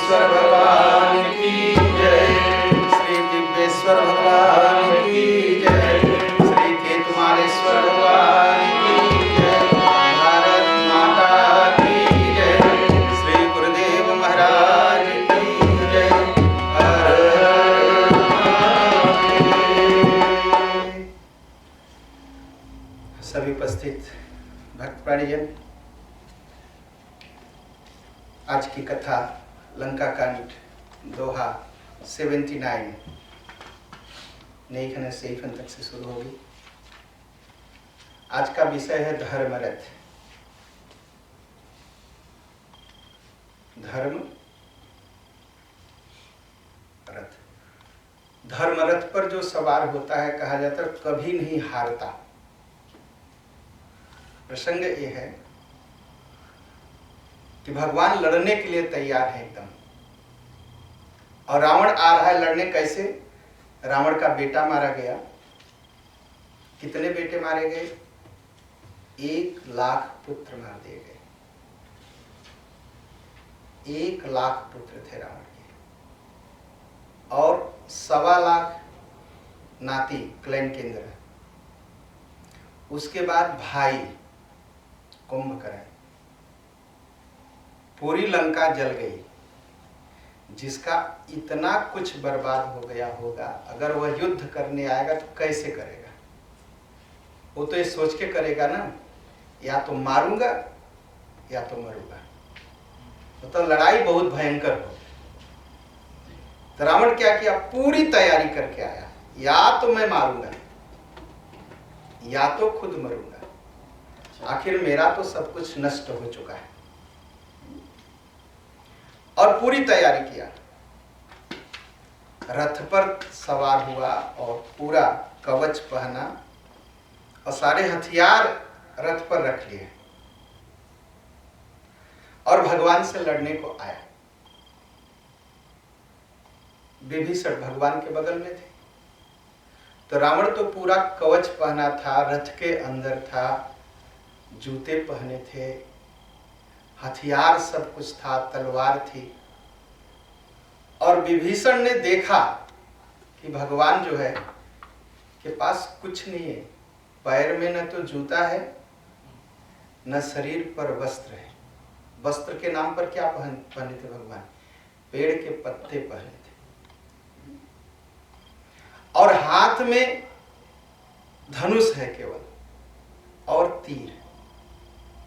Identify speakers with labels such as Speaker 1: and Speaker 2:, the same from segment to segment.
Speaker 1: दिव्येश्वर भगवान की जय। श्री दिव्येश्वर भगवान की जय। श्री केतुमालेश्वर भगवान की जय। भारत माता की जय। श्री गुरुदेव महाराज की जय। हर हर महादेव। सभी उपस्थित भक्त प्राणीजन, आज की कथा लंका कांड दोहा 79 नई खन से तक से शुरू होगी। आज का विषय है धर्मरथ। धर्म रथ। धर्मरथ पर जो सवार होता है, कहा जाता है कभी नहीं हारता। प्रसंग ये है कि भगवान लड़ने के लिए तैयार है एकदम, और रावण आ रहा है लड़ने। कैसे? रावण का बेटा मारा गया। कितने बेटे मारे गए? 1,00,000 पुत्र मार दिए गए। 1,00,000 पुत्र थे रावण के, और 1,25,00,000 नाती क्लैन केंद्र। उसके बाद भाई कुंभकर्ण। पूरी लंका जल गई। जिसका इतना कुछ बर्बाद हो गया होगा, अगर वह युद्ध करने आएगा तो कैसे करेगा? वो तो ये सोच के करेगा ना, या तो मारूंगा या तो मरूंगा। तो लड़ाई बहुत भयंकर हो। तो रावण क्या किया? पूरी तैयारी करके आया, या तो मैं मारूंगा या तो खुद मरूंगा। आखिर मेरा तो सब कुछ नष्ट हो चुका है। और पूरी तैयारी किया। रथ पर सवार हुआ और पूरा कवच पहना और सारे हथियार रथ पर रख लिए, और भगवान से लड़ने को आया। विभीषण भगवान के बगल में थे। तो रावण तो पूरा कवच पहना था, रथ के अंदर था, जूते पहने थे, हथियार सब कुछ था, तलवार थी। और विभीषण ने देखा कि भगवान जो है के पास कुछ नहीं है। पैर में न तो जूता है, न शरीर पर वस्त्र है। वस्त्र के नाम पर क्या पहने थे भगवान? पेड़ के पत्ते पहने थे। और हाथ में धनुष है केवल, और तीर,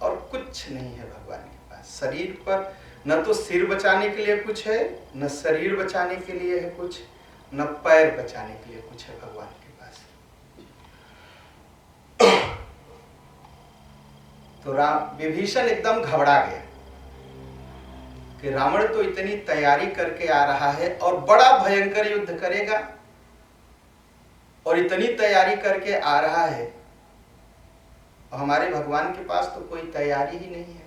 Speaker 1: और कुछ नहीं है भगवान के पास। शरीर पर न तो सिर बचाने के लिए कुछ है, न शरीर बचाने के लिए है कुछ, न पैर बचाने के लिए कुछ है भगवान के पास। तो विभीषण एकदम घबरा गया कि रावण तो इतनी तैयारी करके आ रहा है और बड़ा भयंकर युद्ध करेगा, और इतनी तैयारी करके आ रहा है, और हमारे भगवान के पास तो कोई तैयारी ही नहीं है।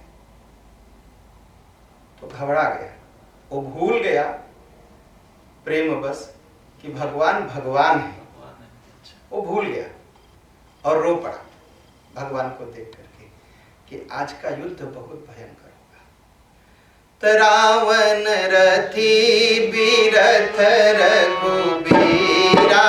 Speaker 1: तो घबरा गया। वो भूल गया प्रेमवश कि भगवान भगवान है। वो भूल गया और रो पड़ा भगवान को देख करके कि आज का युद्ध बहुत भयंकर होगा। रावण रथी बीरथ रघुबीरा,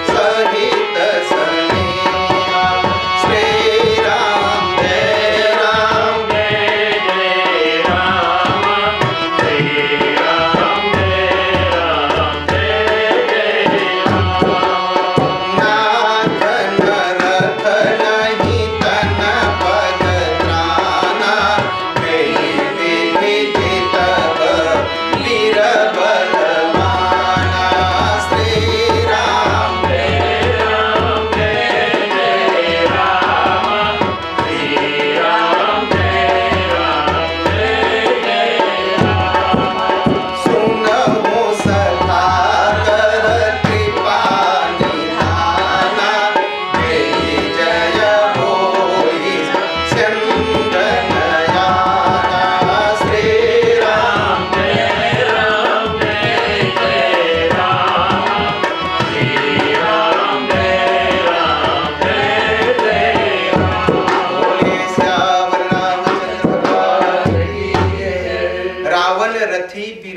Speaker 1: सहित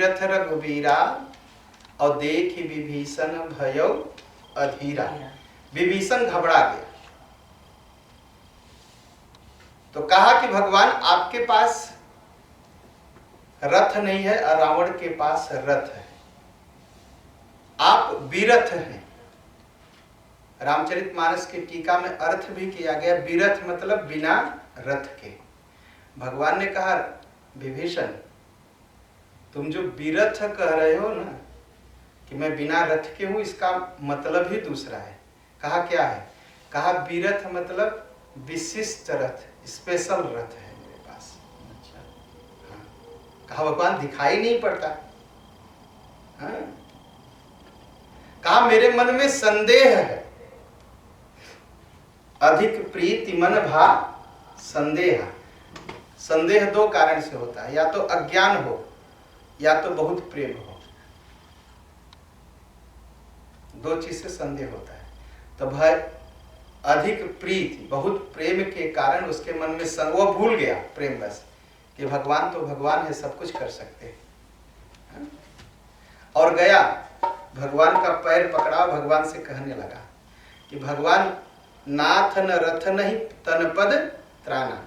Speaker 1: बीरथ रघुबीरा और देख विभीषण भयो अधीरा। विभीषण घबरा गया। तो कहा कि भगवान आपके पास रथ नहीं है और रावण के पास रथ है, आप बीरथ हैं। रामचरितमानस की टीका में अर्थ भी किया गया, बीरथ मतलब बिना रथ के। भगवान ने कहा विभीषण तुम जो बीरथ कह रहे हो ना कि मैं बिना रथ के हूं, इसका मतलब ही दूसरा है। कहा क्या है? कहा बीरथ मतलब विशिष्ट रथ, स्पेशल रथ है मेरे पास। हाँ। कहा भगवान दिखाई नहीं पड़ता। हाँ। कहा मेरे मन में संदेह है। अधिक प्रीति मन भा संदेह। संदेह दो कारण से होता है, या तो अज्ञान हो या तो बहुत प्रेम हो। दो चीज से संदेह होता है। तो भाई अधिक प्रीति, बहुत प्रेम के कारण उसके मन में वो भूल गया प्रेम बस कि भगवान तो भगवान है, सब कुछ कर सकते हैं। और गया भगवान का पैर पकड़ा, भगवान से कहने लगा कि भगवान नाथ न रथ नहीं तन पद त्राना।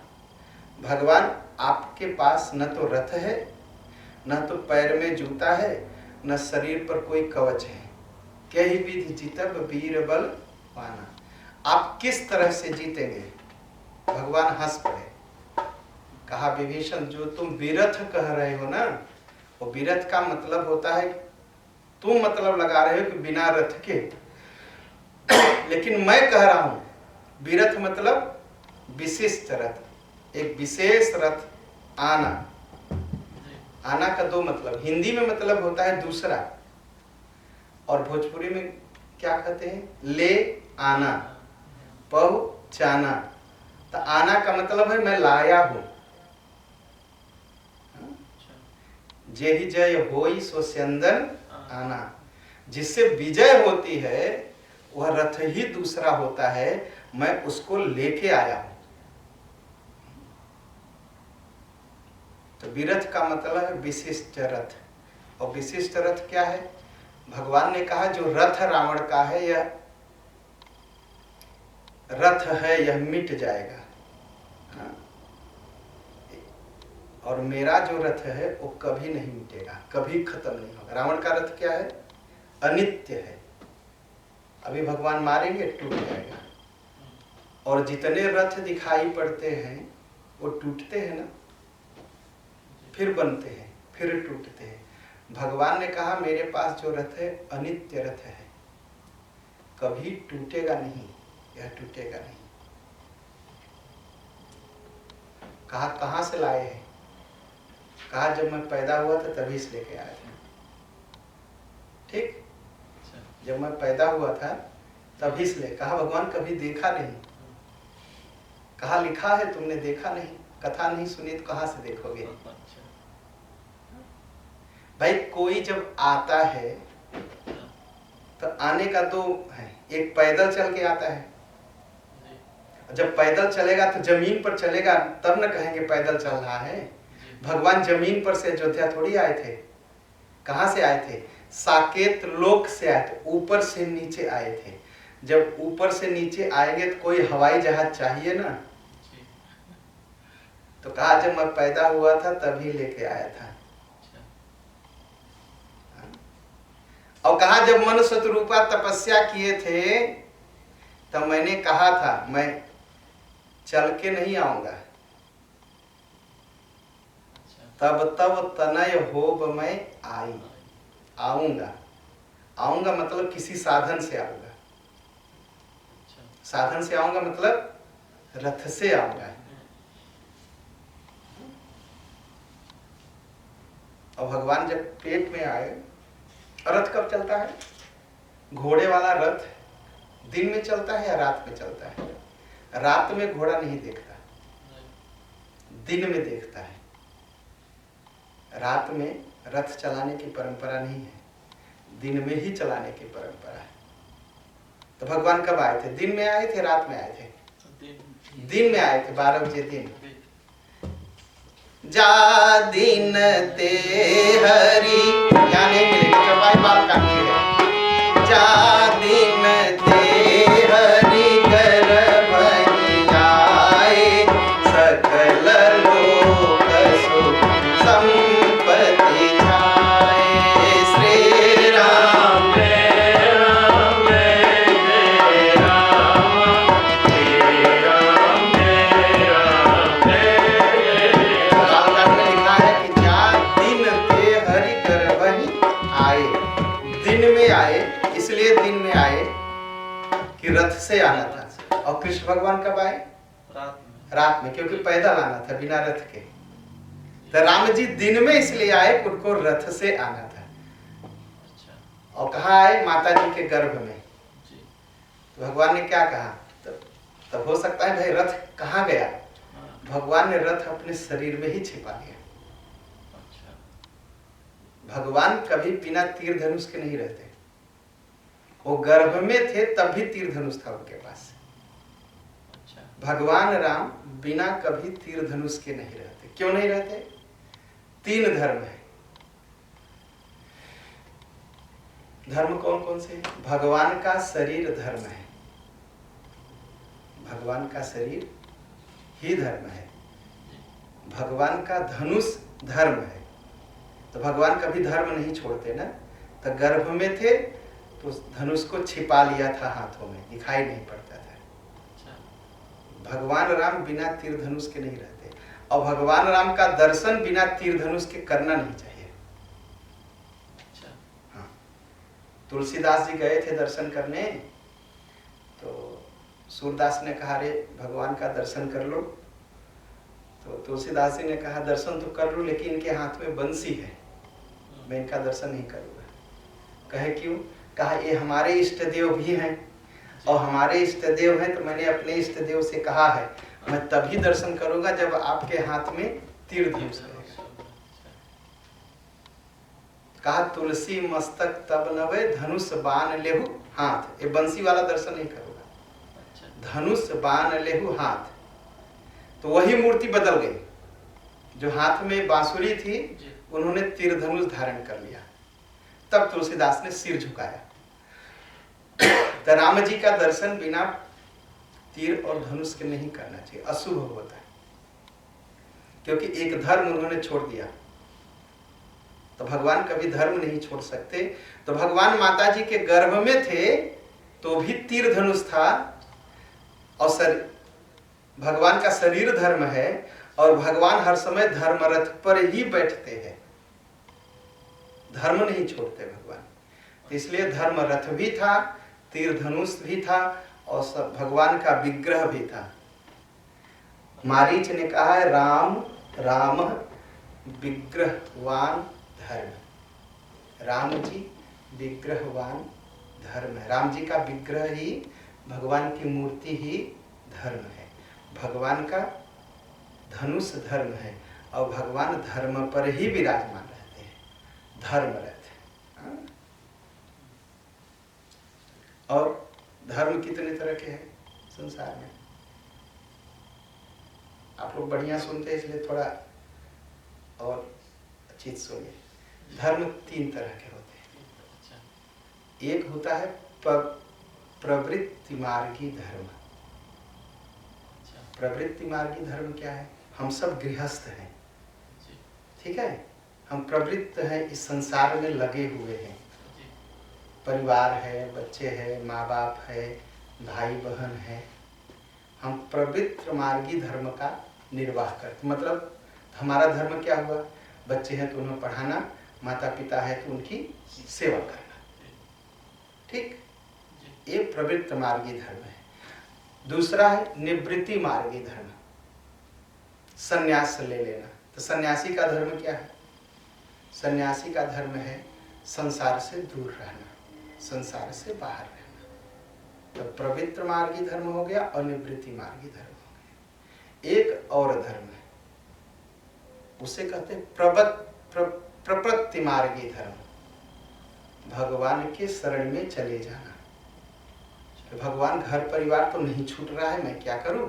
Speaker 1: भगवान आपके पास न तो रथ है, न तो पैर में जूता है, न शरीर पर कोई कवच है। कही विधि जीतब वीर बल पाना। आप किस तरह से जीतेंगे? भगवान हंस पड़े। कहा विभीषण जो तुम बीरथ कह रहे हो ना, वो बीरथ का मतलब होता है, तुम मतलब लगा रहे हो कि बिना रथ के, लेकिन मैं कह रहा हूं बीरथ मतलब विशिष्ट रथ, एक विशेष रथ। आना, आना का दो मतलब, हिंदी में मतलब होता है दूसरा, और भोजपुरी में क्या कहते हैं? ले आना, पहुंचाना। तो आना का मतलब है मैं लाया हूं। जे ही जय होई सो स्यंदन आना। जिससे विजय होती है वह रथ ही दूसरा होता है, मैं उसको लेके आया हूं। तो विरथ का मतलब है विशिष्ट रथ। और विशिष्ट रथ क्या है? भगवान ने कहा जो रथ रावण का है, यह रथ है, यह मिट जाएगा। हाँ? और मेरा जो रथ है वो कभी नहीं मिटेगा, कभी खत्म नहीं होगा। रावण का रथ क्या है? अनित्य है। अभी भगवान मारेंगे टूट जाएगा। और जितने रथ दिखाई पड़ते हैं वो टूटते हैं ना, फिर बनते हैं, फिर टूटते हैं। भगवान ने कहा मेरे पास जो रथ है अनित्य रथ है, कभी टूटेगा नहीं, यह टूटेगा नहीं। कहा कहां से लाए हैं? कहा जब मैं पैदा हुआ था तभी से लेके आया था। ठीक, जब मैं पैदा हुआ था तभी से ले। कहा भगवान कभी देखा नहीं। कहा लिखा है तुमने देखा नहीं, कथा नहीं सुनी तो कहां से देखोगे? भाई कोई जब आता है तो आने का दो है, एक पैदल चल के आता है। जब पैदल चलेगा तो जमीन पर चलेगा, तब न कहेंगे पैदल चल रहा है। भगवान जमीन पर से अयोध्या थोड़ी आए थे। कहां से आए थे? साकेत लोक से आए थे, ऊपर से नीचे आए थे। जब ऊपर से नीचे आएंगे तो कोई हवाई जहाज चाहिए ना। तो कहा जब मैं पैदा हुआ था तभी लेके आया था। और कहा जब मनुष्य रूपा तपस्या किए थे तब मैंने कहा था मैं चल के नहीं आऊंगा, तब तब तनय होब मैं आई। आऊंगा, आऊंगा मतलब किसी साधन से आऊंगा। साधन से आऊंगा मतलब रथ से आऊंगा। और भगवान जब पेट में आए, रथ कब चलता है? घोड़े वाला रथ दिन में चलता है या रात में चलता है? रात में घोड़ा नहीं देखता, दिन में देखता है। रात में रथ चलाने की परंपरा नहीं है, दिन में ही चलाने की परंपरा है। तो भगवान कब आए थे? दिन में आए थे, रात में आए थे? दिन में आए थे, 12 बजे दिन। जा दिन ते हरि, यहाँ नहीं मिलेगा, चौपाई बाल काटती है। जा दिन ते हरि गर्भ आए, सकल लोक सुख संपत्ति जाए। श्री राम इसलिए दिन में आए कि रथ से आना था। और कृष्ण भगवान कब आए? रात में, क्योंकि पैदल आना था बिना रथ के। तो राम जी दिन में इसलिए आए कि उनको रथ से आना था। और कहाँ आए? माता जी के गर्भ में। तो भगवान ने क्या कहा? तब हो सकता है भाई रथ कहाँ गया? भगवान ने रथ अपने शरीर में ही छिपा लिया। भगवान कभी बिना तीर धनुष के नहीं रहते। वो गर्भ में थे तब भी तीर धनुष था उनके पास। भगवान राम बिना कभी तीर धनुष के नहीं रहते। क्यों नहीं रहते? 3 धर्म है। धर्म कौन कौन से? भगवान का शरीर धर्म है, भगवान का शरीर ही धर्म है। भगवान का धनुष धर्म है। तो भगवान कभी धर्म नहीं छोड़ते ना। तो गर्भ में थे तो धनुष को छिपा लिया था हाथों में, दिखाई नहीं पड़ता था। भगवान राम बिना तीर धनुष के नहीं रहते। और भगवान राम का दर्शन बिना तीर धनुष के करना नहीं चाहिए। हाँ, तुलसीदास जी गए थे दर्शन करने, तो सूरदास ने कहा रे भगवान का दर्शन कर लो। तो तुलसीदास जी ने कहा दर्शन तो कर लो, लेकिन इनके हाथ में बंसी है, मैं इनका दर्शन नहीं करूँगा। कहे क्यों? कहा ये हमारे इष्ट देव भी हैं, और हमारे इष्ट देव हैं तो मैंने अपने इष्ट देव से कहा है मैं तभी दर्शन करूंगा जब आपके हाथ में तीर धनुष रहेगा। कहा तुलसी मस्तक तब नवे, धनुष बाण लेहु हाथ। ये बंसी वाला दर्शन नहीं करूंगा, धनुष बाण लेहु हाथ। तो वही मूर्ति बदल गई। जो हाथ में बांसुरी थी उन्होंने तीर धनुष धारण कर लिया। तब तुलसीदास ने सिर झुकाया। तो राम जी का दर्शन बिना तीर और धनुष के नहीं करना चाहिए, अशुभ होता है। क्योंकि एक धर्म उन्होंने छोड़ दिया। तो भगवान कभी धर्म नहीं छोड़ सकते। तो भगवान माता जी के गर्भ में थे तो भी तीर धनुष था। और भगवान का शरीर धर्म है, और भगवान हर समय धर्म रथ पर ही बैठते हैं, धर्म नहीं छोड़ते भगवान। तो इसलिए धर्म रथ भी था, तीर धनुष भी था, और सब भगवान का विग्रह भी था। मारीच ने कहा है राम राम विग्रहवान धर्म। राम जी विग्रहवान धर्म है। राम जी का विग्रह ही, भगवान की मूर्ति ही धर्म है। भगवान का धनुष धर्म है, और भगवान धर्म पर ही विराजमान रहते हैं, धर्म रहते हैं। और धर्म कितने तरह के हैं संसार में? आप लोग बढ़िया सुनते हैं इसलिए थोड़ा और अच्छी सुनिए। धर्म 3 तरह के होते हैं। एक होता है प्रवृत्ति मार्गी धर्म। प्रवृत्ति मार्गी धर्म क्या है? हम सब गृहस्थ हैं, ठीक है, हम प्रवृत्त हैं, इस संसार में लगे हुए हैं। परिवार है, बच्चे हैं, माँ बाप है, भाई बहन है। हम प्रवृत्त मार्गी धर्म का निर्वाह करते। मतलब हमारा धर्म क्या हुआ? बच्चे हैं तो उन्हें पढ़ाना, माता पिता है तो उनकी सेवा करना, ठीक, ये प्रवृत्त मार्गी धर्म है। दूसरा है निवृत्ति मार्गी धर्म, संन्यास ले लेना। तो सन्यासी का धर्म क्या है? सन्यासी का धर्म है संसार से दूर रहना, संसार से बाहर रहना। तो प्रवृत्त मार्गी धर्म हो गया और निवृत्ति मार्गी धर्म हो गया। एक और धर्म है, उसे कहते हैं प्रपत्ति मार्गी धर्म। भगवान के शरण में चले जाना। तो भगवान घर परिवार तो नहीं छूट रहा है, मैं क्या करूं?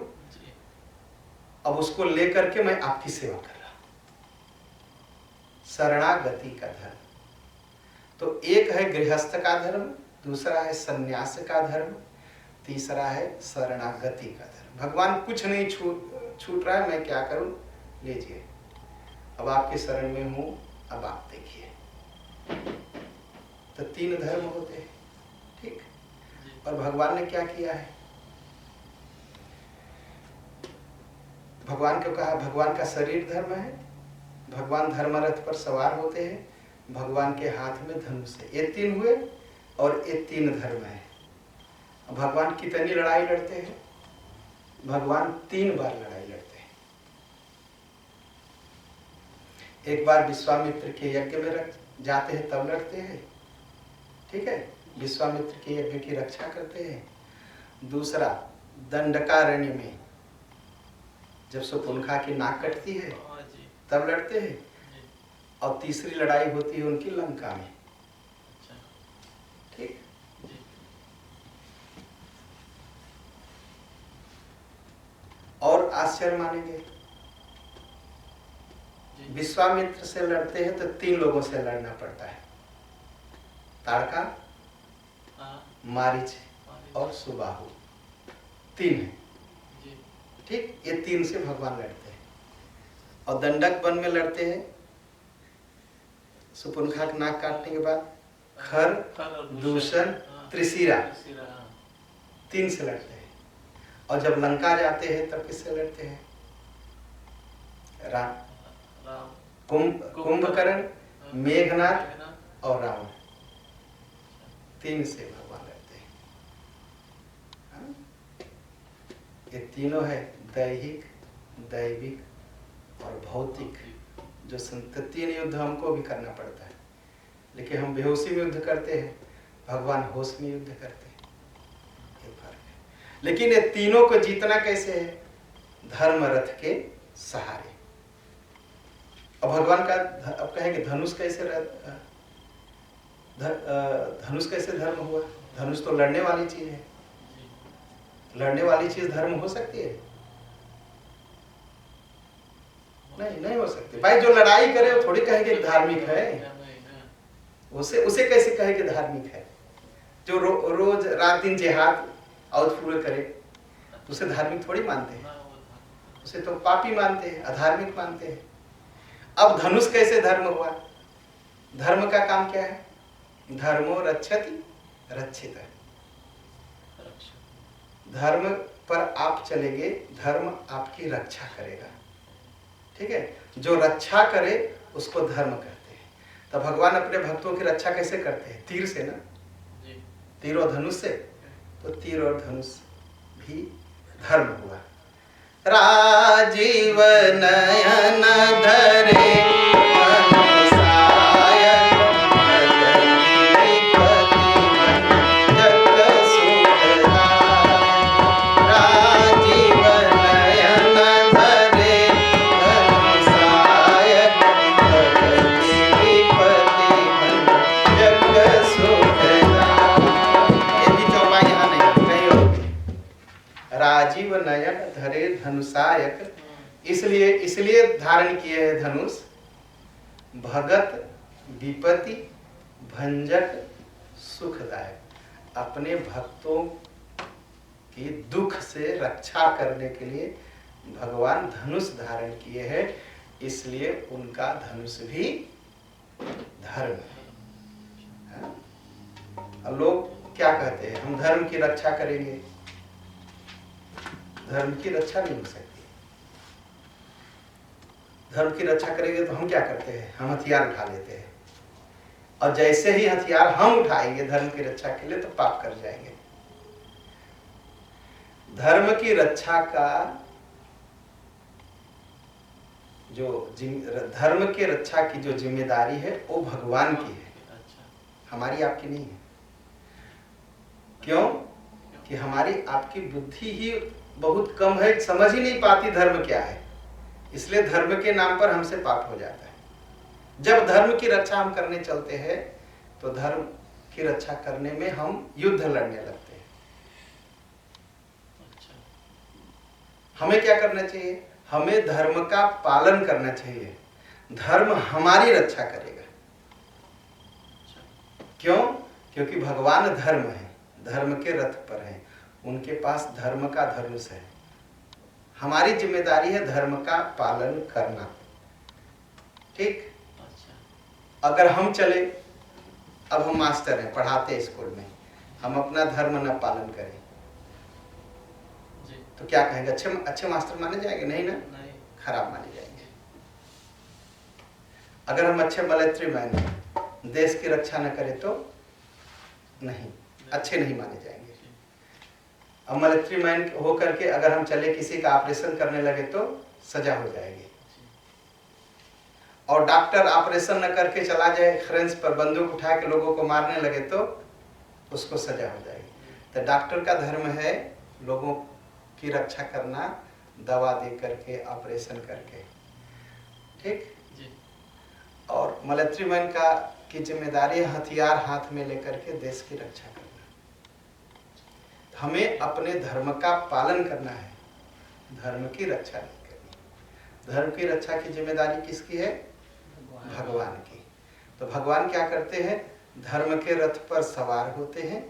Speaker 1: अब उसको लेकर के मैं आपकी सेवा कर रहा हूं। शरणागति का धर्म। तो एक है गृहस्थ का धर्म, दूसरा है सन्यास का धर्म, तीसरा है शरणागति का धर्म। भगवान कुछ नहीं छूट रहा है, मैं क्या करूं, लीजिए अब आपके शरण में हूं, अब आप देखिए। तो तीन धर्म होते हैं, ठीक। और भगवान ने क्या किया है, भगवान को कहा भगवान का शरीर धर्म है, भगवान धर्मरथ पर सवार होते हैं, भगवान के हाथ में धनुष है। ये तीन हुए और ये तीन धर्म है। भगवान कितनी लड़ाई लड़ते हैं, भगवान 3 बार लड़ाई लड़ते हैं। एक बार विश्वामित्र के यज्ञ में जाते हैं तब लड़ते हैं, ठीक है, विश्वामित्र के यज्ञ की रक्षा करते हैं। दूसरा दंडकारण्य में जब शूर्पणखा की नाक कटती है तब लड़ते हैं। और तीसरी लड़ाई होती है उनकी लंका में, ठीक। और आश्चर्य मानेंगे, विश्वामित्र से लड़ते हैं तो 3 लोगों से लड़ना पड़ता है, ताड़का, मारीच और सुबाहु, 3 है, ठीक। ये 3 से भगवान लड़ते हैं। और दंडक वन में लड़ते हैं, शूर्पणखा की नाक काटने के बाद खर, दूषण, त्रिशिरा, 3 से लड़ते हैं। और जब लंका जाते हैं तब किससे लड़ते हैं, कुंभकर्ण, मेघनाथ और रावण, 3 से भगवान लड़ते हैं। ये तीनों है दैहिक, दैविक और भौतिक। जो 3 युद्ध हमको भी करना पड़ता है, लेकिन हम बेहोशी में युद्ध करते हैं, भगवान होश में युद्ध करते हैं, ये फर्क है। लेकिन ये तीनों को जीतना कैसे है, धर्म रथ के सहारे। अब भगवान का अब कहेंगे धनुष कैसे धनुष कैसे धर्म हुआ, धनुष तो लड़ने वाली चीज है, लड़ने वाली चीज धर्म हो सकती है, नहीं हो सकती भाई। जो लड़ाई करे वो थोड़ी कहेंगे धार्मिक है, उसे कैसे कहेंगे धार्मिक है। जो रोज रात दिन जिहाद आउटफूल करे उसे धार्मिक थोड़ी मानते हैं, उसे तो पापी मानते हैं, अधार्मिक मानते हैं। अब धनुष कैसे धर्म हुआ, धर्म का काम क्या है, धर्मो रक्षति रक्षित है। धर्म पर आप चलेंगे, धर्म आपकी रक्षा करेगा, ठीक है। जो रक्षा करे उसको धर्म कहते हैं। तो भगवान अपने भक्तों की रक्षा कैसे करते हैं, तीर से ना, तीर और धनुष से। तो तीर और धनुष भी धर्म हुआ। राजीव नयन धरे राजीव नयन धरे धनुषायक, इसलिए धारण किए है धनुष, भगत विपत्ति भंजक सुखदायक। अपने भक्तों की दुख से रक्षा करने के लिए भगवान धनुष धारण किए हैं, इसलिए उनका धनुष भी धर्म है। अब लोग क्या कहते हैं, हम धर्म की रक्षा करेंगे, धर्म की रक्षा नहीं हो सकती। धर्म की रक्षा करेंगे तो हम क्या करते हैं, हम हथियार उठा लेते हैं, और जैसे ही हथियार हम उठाएंगे धर्म की रक्षा के लिए तो पाप कर जाएंगे। धर्म की रक्षा का जो धर्म की रक्षा की जो जिम्मेदारी है वो भगवान की है, हमारी आपकी नहीं है। क्यों कि हमारी आपकी बुद्धि ही बहुत कम है, समझ ही नहीं पाती धर्म क्या है, इसलिए धर्म के नाम पर हमसे पाप हो जाता है। जब धर्म की रक्षा हम करने चलते हैं तो धर्म की रक्षा करने में हम युद्ध लड़ने लगते हैं। हमें क्या करना चाहिए, हमें धर्म का पालन करना चाहिए। धर्म हमारी रक्षा करेगा। क्यों? क्योंकि भगवान धर्म है, धर्म के रथ पर है, उनके पास धर्म का धनुष है। हमारी जिम्मेदारी है धर्म का पालन करना। ठीक? अगर हम चले, अब हम मास्टर हैं, पढ़ाते हैं स्कूल में, हम अपना धर्म न पालन करें तो क्या कहेंगे? अच्छे मास्टर माने जाएंगे? नहीं ना, नहीं, खराब माने जाएंगे। अगर हम अच्छे मिलिट्री मैन हैं, देश की रक्षा न करें तो नहीं, अच्छे नहीं माने जाएंगे। अब मिलिट्री मैन हो करके अगर हम चले किसी का ऑपरेशन करने लगे तो सजा हो जाएगी। और डॉक्टर ऑपरेशन न करके चला जाए, खरेंच पर बंदूक उठा के लोगों को मारने लगे तो उसको सजा हो जाएगी। तो डॉक्टर का धर्म है लोगों की रक्षा करना, दवा दे करके, ऑपरेशन करके। ठीक जी। और मिलिट्री मैन का की जिम्मेदारी हथियार हाथ में लेकर के देश की रक्षा करना। हमें अपने धर्म का पालन करना है, धर्म की रक्षा नहीं करनी। धर्म की रक्षा की जिम्मेदारी किसकी है? भगवान की। तो भगवान क्या करते हैं? धर्म के रथ पर सवार होते हैं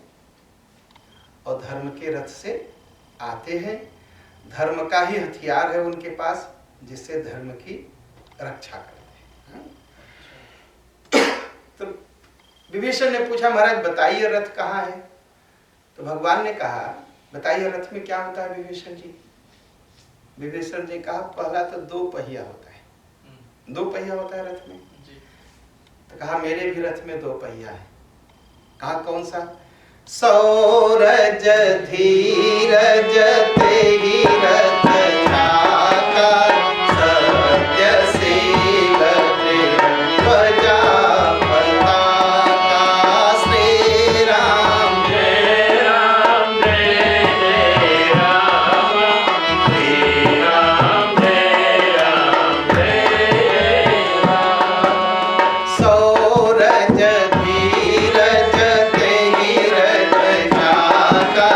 Speaker 1: और धर्म के रथ से आते हैं। धर्म का ही हथियार है उनके पास जिससे धर्म की रक्षा करते हैं। तो विभीषण ने पूछा, महाराज बताइए रथ कहाँ है? तो भगवान ने कहा, बताइए रथ में क्या होता है विभीषण जी? विभीषण जी कहा, पहला तो 2 पहिया होता है। 2 पहिया होता है रथ में जी। तो कहा मेरे भी रथ में 2 पहिया है। कहा कौन सा? सौरज धीरज तेहि रथ झाका, सत्यशील ध्वजा पताका, श्री राम जय राम जय राम, श्री राम जय राम जय राम। सौरज धीरज तेहि रथ झाका,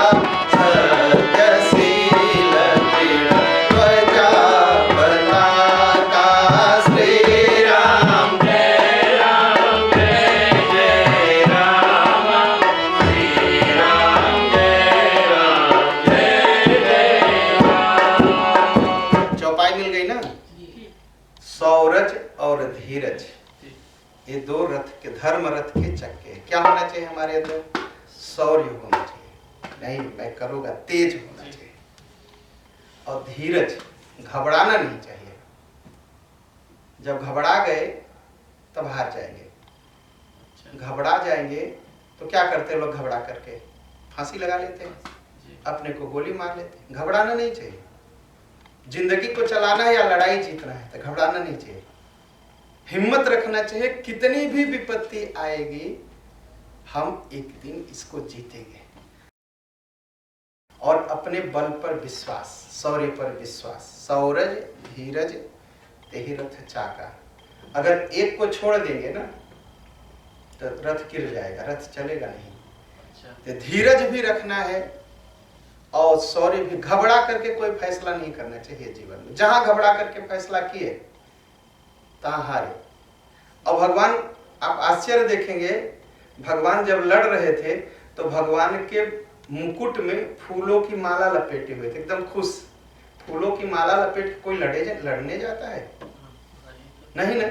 Speaker 1: सत्यशील ध्वजा पताका, श्री राम जय राम जय राम, श्री राम जय राम जय राम। चौपाई मिल गई ना? सौरज और धीरज, ये 2 रथ के, धर्म रथ के चक्के। क्या होना चाहिए हमारे अंदर? शौर्य होना चाहिए, नहीं मैं करूँगा, तेज होना चाहिए। और धीरज, घबराना नहीं चाहिए। जब घबरा गए तब हार जाएंगे। घबरा जाएंगे तो क्या करते हैं लोग? घबरा करके फांसी लगा लेते हैं, अपने को गोली मार लेते हैं। घबराना नहीं चाहिए। जिंदगी को चलाना है या लड़ाई जीतना है तो घबराना नहीं चाहिए, हिम्मत रखना चाहिए। कितनी भी विपत्ति आएगी हम एक दिन इसको जीतेंगे। और अपने बल पर विश्वास, शौर्य पर विश्वास। सौरज धीरज तेहि रथ चाका। अगर एक को छोड़ देंगे ना तो रथ गिर जाएगा, रथ चलेगा नहीं। तो धीरज भी रखना है और शौर्य भी। घबरा करके कोई फैसला नहीं करना चाहिए जीवन में। जहां घबरा करके फैसला किए तहां हारे। और भगवान, आप आश्चर्य देखेंगे, भगवान जब लड़ रहे थे तो भगवान के मुकुट में फूलों की माला लपेटे हुए थे, एकदम खुश। फूलों की माला लपेट के कोई लड़ने जाता है? नहीं ना।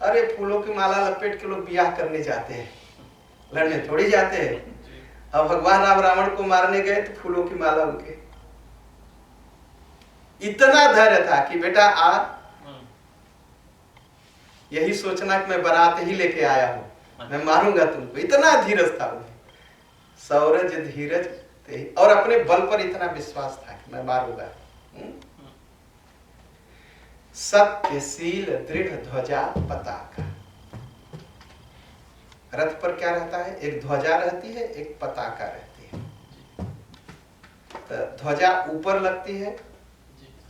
Speaker 1: अरे फूलों की माला लपेट के लोग ब्याह करने जाते हैं, लड़ने थोड़ी जाते हैं। अब भगवान राम रावण को मारने गए तो फूलों की माला उनके। इतना धैर्य था कि बेटा आ, यही सोचना कि मैं बारात ही लेके आया हूं, मैं मारूंगा तुमको। इतना धीरज था उन्हें। सौरज धीरज और अपने बल पर इतना विश्वास था कि मैं मारूंगा। सत्यशील दृढ़ ध्वजा पताका। रथ पर क्या रहता है? एक ध्वजा रहती है, एक पताका रहती है। तो ध्वजा ऊपर लगती है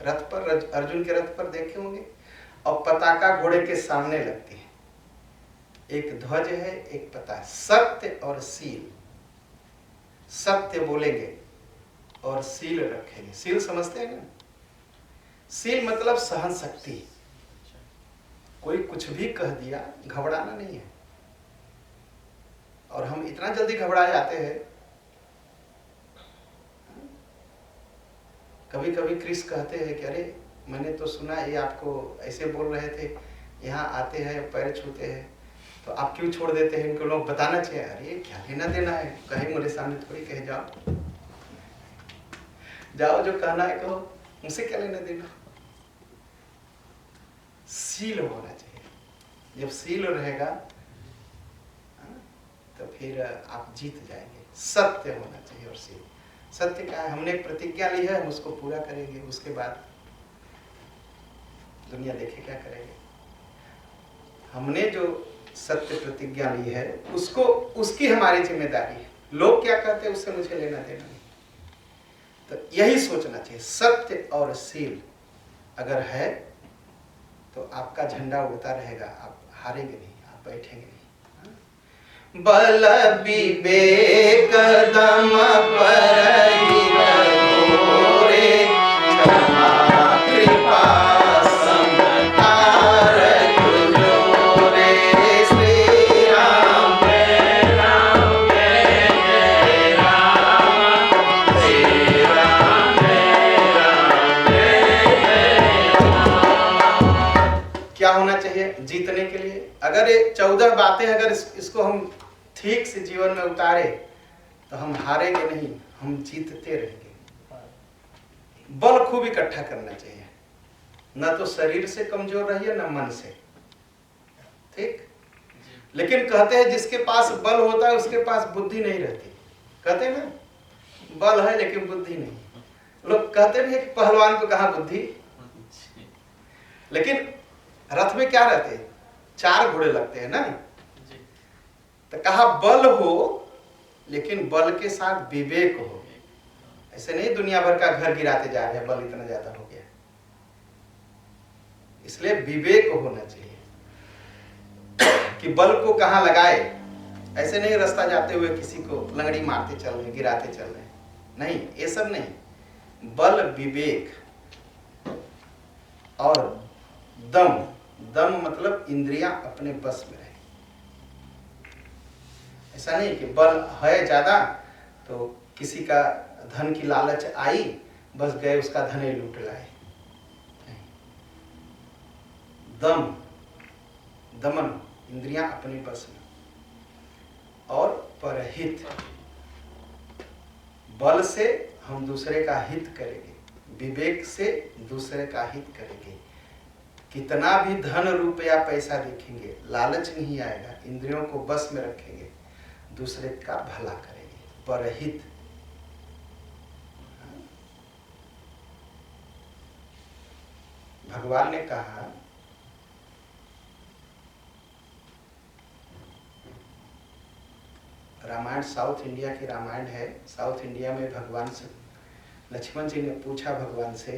Speaker 1: रथ पर, अर्जुन के रथ पर देखे होंगे, और पताका घोड़े के सामने लगती है। एक ध्वज है, एक पताका। सत्य और शील, सत्य बोलेंगे और शील रखेंगे। शील समझते हैं ना? शील मतलब सहन शक्ति। कोई कुछ भी कह दिया, घबराना नहीं है। और हम इतना जल्दी घबरा जाते हैं। कभी कभी क्रिस कहते हैं कि अरे मैंने तो सुना ये आपको ऐसे बोल रहे थे, यहाँ आते हैं पैर छूते हैं, तो आप क्यों छोड़ देते हैं? इनको लोग बताना चाहिए। अरे क्या लेना देना है, कहे मेरे सामने थोड़ी कहे जाओ, जाओ जो कहना है कहो, मुझसे क्या लेना देना। सील होना चाहिए। जब सील रहेगा तो फिर आप जीत जाएंगे। सत्य होना चाहिए। और सील सत्य क्या है? हमने एक प्रतिज्ञा ली है, हम उसको पूरा करेंगे, उसके बाद दुनिया देखे क्या करेंगे। हमने जो सत्य प्रतिज्ञा ली है उसको, उसकी हमारी जिम्मेदारी है। लोग क्या कहते हैं उससे मुझे लेना देना नहीं। तो यही सोचना चाहिए। सत्य और सील अगर है तो आपका झंडा उड़ता रहेगा, आप हारेंगे नहीं, आप बैठेंगे नहीं। बल विवेक दम परहित घोरे, क्षमा कृपा समधार तुझोरे। श्री राम जय राम जय जय राम, श्री राम जय राम जय जय राम। क्या होना चाहिए जीतने के लिए? अगर ये 14 बातें अगर इसको हम ठीक से जीवन में उतारे तो हम हारेंगे नहीं, हम जीतते रहेंगे। बल खूब इकट्ठा करना चाहिए, न तो शरीर से कमजोर रहिए न मन से, ठीक। लेकिन कहते हैं जिसके पास बल होता है उसके पास बुद्धि नहीं रहती। कहते हैं ना बल है लेकिन बुद्धि नहीं। लोग कहते भी है कि पहलवान को कहाँ बुद्धि। लेकिन रथ में क्या रहते हैं? 4 घोड़े लगते हैं ना। तो कहा बल हो लेकिन बल के साथ विवेक हो। ऐसे नहीं दुनिया भर का घर गिराते जा रहे हैं, बल इतना ज्यादा हो गया। इसलिए विवेक होना चाहिए कि बल को कहां लगाए। ऐसे नहीं रास्ता जाते हुए किसी को लंगड़ी मारते चल रहे, गिराते चल रहे, नहीं, ये सब नहीं। बल विवेक और दम। दम मतलब इंद्रियां अपने बस में रहे। ऐसा नहीं कि बल है ज्यादा तो किसी का धन की लालच आई, बस गए उसका धन ही लूट लाए। दम, दमन, इंद्रियां अपने बस में। और परहित, बल से हम दूसरे का हित करेंगे, विवेक से दूसरे का हित करेंगे। कितना भी धन रुपया पैसा देखेंगे, लालच नहीं आएगा, इंद्रियों को बस में रखेंगे, दूसरे का भला करेंगे। परहित, भगवान ने कहा रामायण साउथ इंडिया की रामायण है। साउथ इंडिया में भगवान से लक्ष्मण जी ने पूछा भगवान से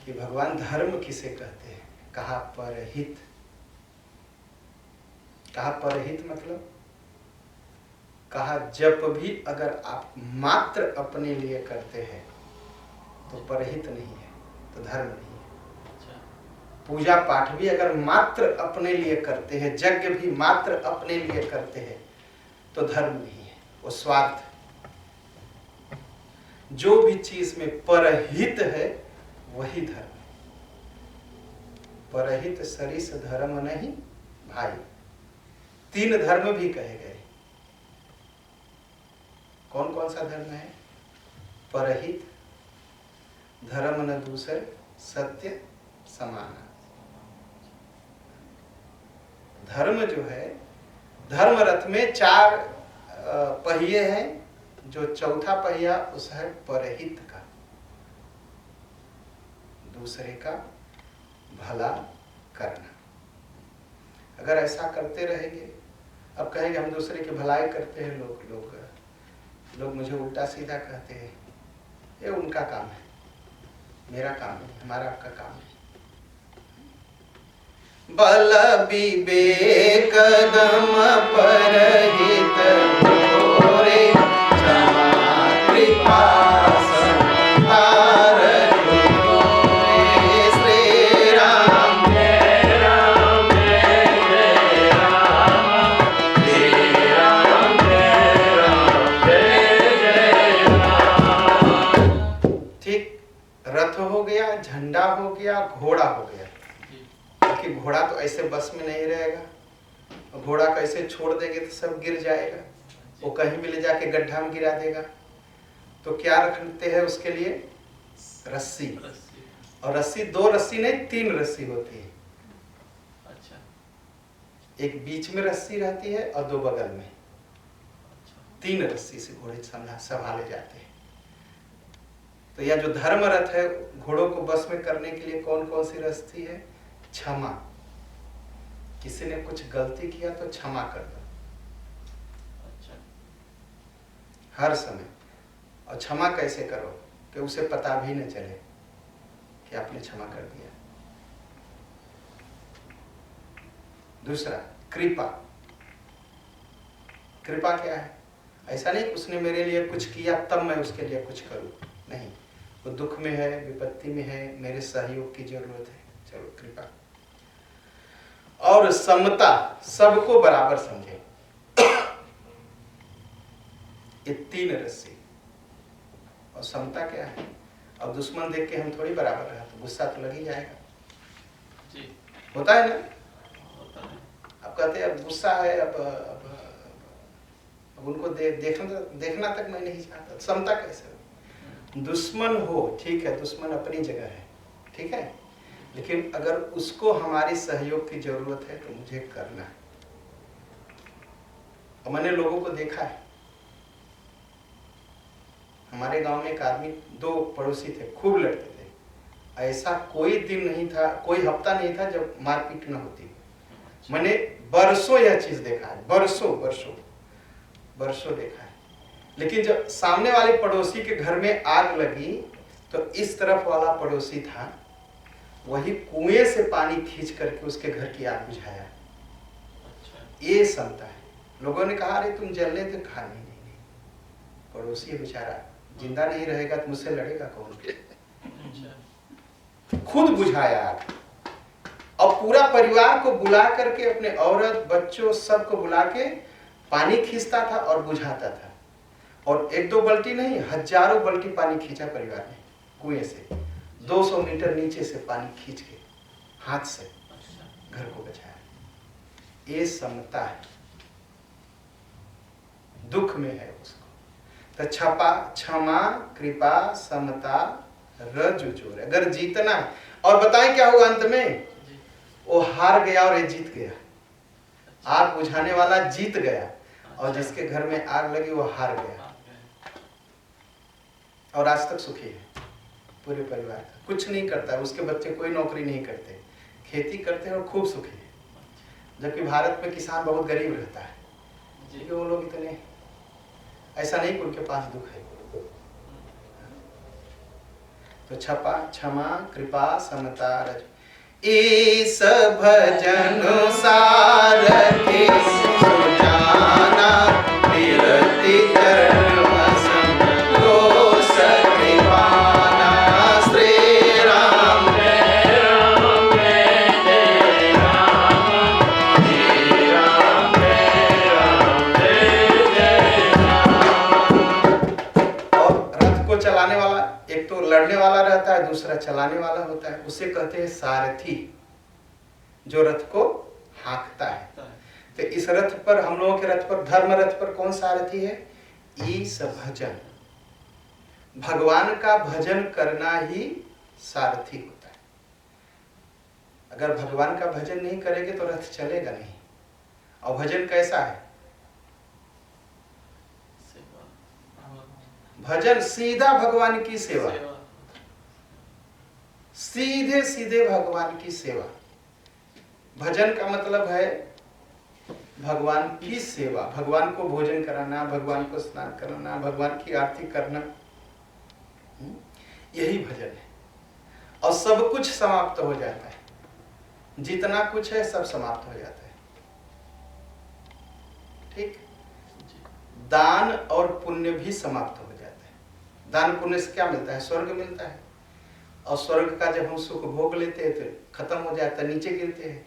Speaker 1: कि भगवान धर्म किसे कहते हैं? कहा परहित। कहा परहित मतलब कहा जब भी अगर आप मात्र अपने लिए करते हैं तो परहित नहीं है, तो धर्म नहीं है। पूजा पाठ भी अगर मात्र अपने लिए करते हैं, यज्ञ भी मात्र अपने लिए करते हैं तो धर्म नहीं है, वो स्वार्थ। जो भी चीज में परहित है वही धर्म है। परहित सरिस धर्म नहीं भाई। 3 धर्म भी कहे गए। कौन कौन सा धर्म है? परहित, धर्म न दूसरे, सत्य समान। धर्म जो है, धर्म रथ में 4 पहिए हैं, जो चौथा पहिया उस है परहित का, दूसरे का भला करना। अगर ऐसा करते रहेंगे, अब कहेंगे हम दूसरे की भलाई करते हैं, लोग मुझे उल्टा सीधा कहते हैं, ये उनका काम है, मेरा काम नहीं, हमारा आपका काम है। बल विवेक दम परहित घोरे, क्षमा कृपा समधार तुझोरे। श्री राम जय राम जय तो ऐसे बस में नहीं रहेगा, घोड़ा को ऐसे छोड़ देंगे तो सब गिर जाएगा, वो कहीं भी ले जाके गड्ढा में गिरा देगा। तो क्या रखते हैं उसके लिए? रस्सी। और रस्सी 2 रस्सी नहीं 3 रस्सी होती है।
Speaker 2: अच्छा।
Speaker 1: एक बीच में रस्सी रहती है और 2 बगल में। 3 रस्सी से घोड़े संभाले जाते हैं। तो यह जो धर्म रथ है, घोड़ों को बस में करने के लिए कौन कौन सी रस्सी है? क्षमा, किसी ने कुछ गलती किया तो क्षमा कर दो।
Speaker 2: अच्छा।
Speaker 1: हर समय। और क्षमा कैसे करो कि उसे पता भी न चले कि आपने क्षमा कर दिया। दूसरा, कृपा। कृपा क्या है? ऐसा नहीं कि उसने मेरे लिए कुछ किया तब मैं उसके लिए कुछ करूं, नहीं। वो दुख में है, विपत्ति में है, मेरे सहयोग की जरूरत है, चलो कृपा। और समता, सबको बराबर समझे। ये 3 रस्सी। और समता क्या है? अब दुश्मन देख के हम थोड़ी बराबर रहे तो गुस्सा तो लग ही जाएगा
Speaker 2: जी।
Speaker 1: होता है ना?
Speaker 2: होता है।
Speaker 1: अब कहते हैं अब गुस्सा है, अब उनको देखना तक मैं नहीं चाहता। समता कैसे? दुश्मन हो, ठीक है, दुश्मन अपनी जगह है, ठीक है, लेकिन अगर उसको हमारी सहयोग की जरूरत है तो मुझे करना है। और मैंने लोगों को देखा है, हमारे गांव में एक आदमी, 2 पड़ोसी थे, खूब लड़ते थे। ऐसा कोई दिन नहीं था, कोई हफ्ता नहीं था जब मारपीट न होती। मैंने बरसों यह चीज देखा है, बरसों देखा है। लेकिन जब सामने वाले पड़ोसी के घर में आग लगी तो इस तरफ वाला पड़ोसी था, वही कुएं से पानी खींच करके उसके घर की आग बुझाया।
Speaker 2: अच्छा।
Speaker 1: ये समता है। लोगों ने कहा अरे तुम जलने दे, कहा नहीं, पड़ोसी है बेचारा, जिंदा नहीं रहेगा तो मुझसे लड़ेगा कौन?
Speaker 2: अच्छा।
Speaker 1: खुद बुझाया आग। और पूरा परिवार को बुला करके, अपने औरत बच्चों सबको बुला के पानी खींचता था और बुझाता था। और 1-2 बाल्टी नहीं, हजारों बाल्टी पानी खींचा परिवार ने कुएं से। 200 मीटर नीचे से पानी खींच के हाथ से घर को बचाया। ये समता है। दुख में है उसको तो क्षमा, कृपा, समता, रजुचोर। अगर जीतना है, और बताएं क्या होगा अंत में? वो हार गया और ये जीत गया। आग बुझाने वाला जीत गया और जिसके घर में आग लगी वो हार गया। और आज तक सुखी है पूरे परिवार का, कुछ नहीं करता है, उसके बच्चे कोई नौकरी नहीं करते, खेती करते हैं और खूब सुखी है। जबकि भारत में किसान बहुत गरीब रहता है, क्योंकि वो लोग इतने, ऐसा नहीं कि उनके पास दुख है। तो क्षमा, कृपा, समता, रज, ईस भजन सारथि सुजाना, विरति धर्म संतोष कृपाना, श्री राम जय राम जय जय राम, श्री राम जय राम जय जय राम। और रथ को चलाने वाला, एक तो लड़ने वाला रहता है, दूसरा चलाने वाला होता है, उसे कहते हैं सारथी, जो रथ को हाँकता है। तो इस रथ पर, हम लोगों के रथ पर, धर्म रथ पर कौन सारथी है? ईश भजन, भगवान का भजन करना ही सारथी होता है। अगर भगवान का भजन नहीं करेंगे तो रथ चलेगा नहीं। और भजन कैसा है? भजन सीधा भगवान की सेवा, सीधे सीधे भगवान की सेवा। भजन का मतलब है भगवान की सेवा, भगवान को भोजन कराना, भगवान को स्नान कराना, भगवान की आरती करना, यही भजन है। और सब कुछ समाप्त हो जाता है, जितना कुछ है सब समाप्त हो जाता है। ठीक, दान और पुण्य भी समाप्त हो जाता है। दान पुण्य से क्या मिलता है? स्वर्ग मिलता है। और स्वर्ग का जब हम सुख भोग लेते हैं तो खत्म हो जाता है, नीचे गिरते हैं।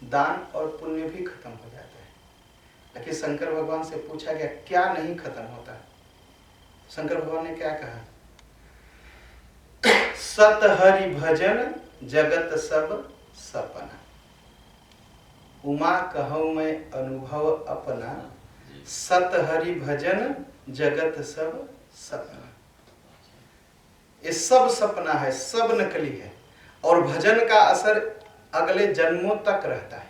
Speaker 1: दान और पुण्य भी खत्म हो जाता है। लेकिन शंकर भगवान से पूछा गया क्या नहीं खत्म होता? शंकर भगवान ने क्या कहा? सत हरि भजन जगत सब सपना। उमा कहूँ मैं अनुभव अपना,
Speaker 2: जी।
Speaker 1: सत हरि भजन जगत सब सपना। ये सब सपना है, सब नकली है, और भजन का असर अगले जन्मों तक रहता है।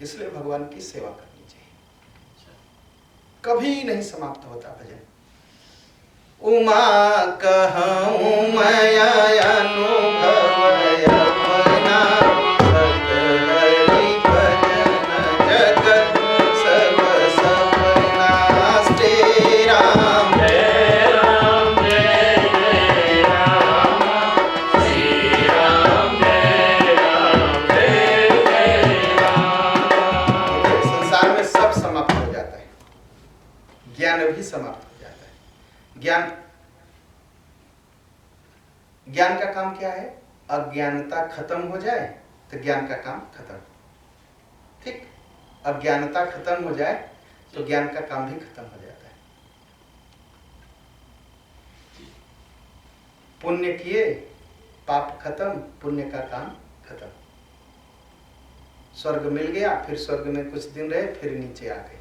Speaker 1: इसलिए भगवान की सेवा करनी चाहिए, कभी नहीं समाप्त होता भजन। उमा कहूँ मैं अनुभव अपना, सत हरि भजन जगत सब सपना। श्री राम
Speaker 2: जय राम जय जय राम, श्री राम जय राम जय जय राम।
Speaker 1: संसार में सब समाप्त हो जाता है, ज्ञान भी समाप्त हो जाता है। ज्ञान का काम क्या है? अज्ञानता खत्म हो जाए तो ज्ञान का काम खत्म। ठीक, अज्ञानता खत्म हो जाए तो ज्ञान का काम भी खत्म हो जाता है। पुण्य किए, पाप खत्म, पुण्य का काम खत्म। स्वर्ग मिल गया, फिर स्वर्ग में कुछ दिन रहे, फिर नीचे आ गए।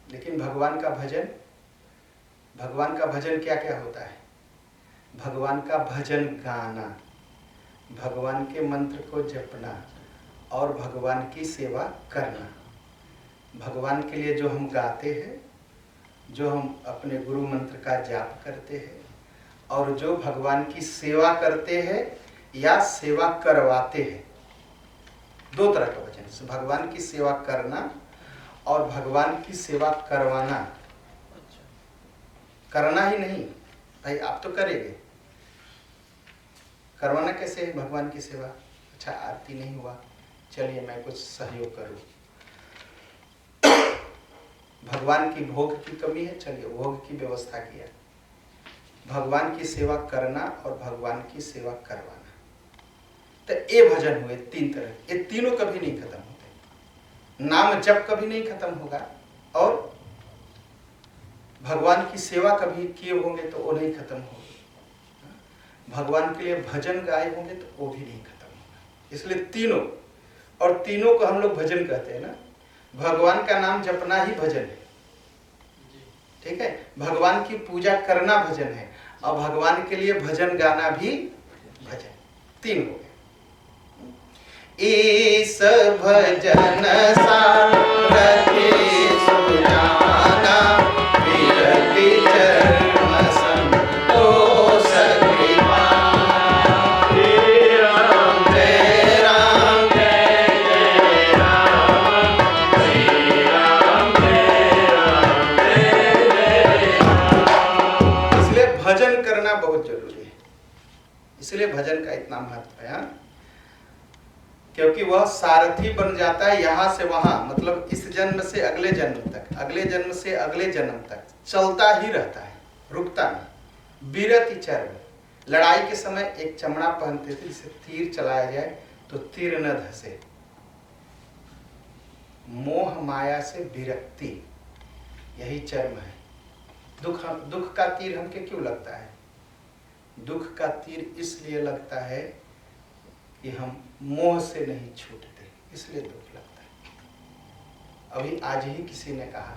Speaker 1: लेकिन भगवान का भजन क्या क्या होता है? भगवान का भजन गाना, भगवान के मंत्र को जपना और भगवान की सेवा करना। भगवान के लिए जो हम गाते हैं, जो हम अपने गुरु मंत्र का जाप करते हैं, और जो भगवान की सेवा करते हैं या सेवा करवाते हैं, दो तरह का वचन है। भगवान की सेवा करना और भगवान की सेवा करवाना। करना ही नहीं, भाई आप तो करेंगे, करवाना कैसे है भगवान की सेवा? अच्छा, आरती नहीं हुआ, चलिए मैं कुछ सहयोग करूं। भगवान की भोग की कमी है, चलिए भोग की व्यवस्था किया। भगवान की सेवा करना और भगवान की सेवा करवाना, तो ये भजन हुए तीन तरह। ये तीनों कभी नहीं खत्म होते। नाम जप कभी नहीं खत्म होगा, और भगवान की सेवा कभी किए होंगे तो वो नहीं खत्म होगी। भगवान के लिए भजन गाए होंगे तो वो भी नहीं खत्म होगा। इसलिए तीनों, और तीनों को हम लोग भजन कहते हैं ना। भगवान का नाम जपना ही भजन है, ठीक है। भगवान की पूजा करना भजन है, और भगवान के लिए भजन गाना भी भजन। तीन हो गए। ईस भजन सारथी सुजाना, विरति चरण संतोष कृपाना। श्री राम जय राम
Speaker 2: जय जय राम, श्री राम जय राम जय जय राम।
Speaker 1: इसलिए भजन करना बहुत जरूरी है। इसलिए भजन का इतना महत्व है, हाँ? क्योंकि वह सारथी बन जाता है यहाँ से वहां, मतलब इस जन्म से अगले जन्म तक, अगले जन्म से अगले जन्म तक चलता ही रहता है, रुकता नहीं। बीरति चर्म, लड़ाई के समय एक चमड़ा पहनते थे जिसे तीर चलाया जाए तो तीर न धसे। मोह माया से विरक्ति, यही चर्म है। दुख का तीर हमके क्यों लगता है? दुख का तीर इसलिए लगता है कि हम मोह से नहीं छूटते, इसलिए दुख लगता है। अभी आज ही किसी ने कहा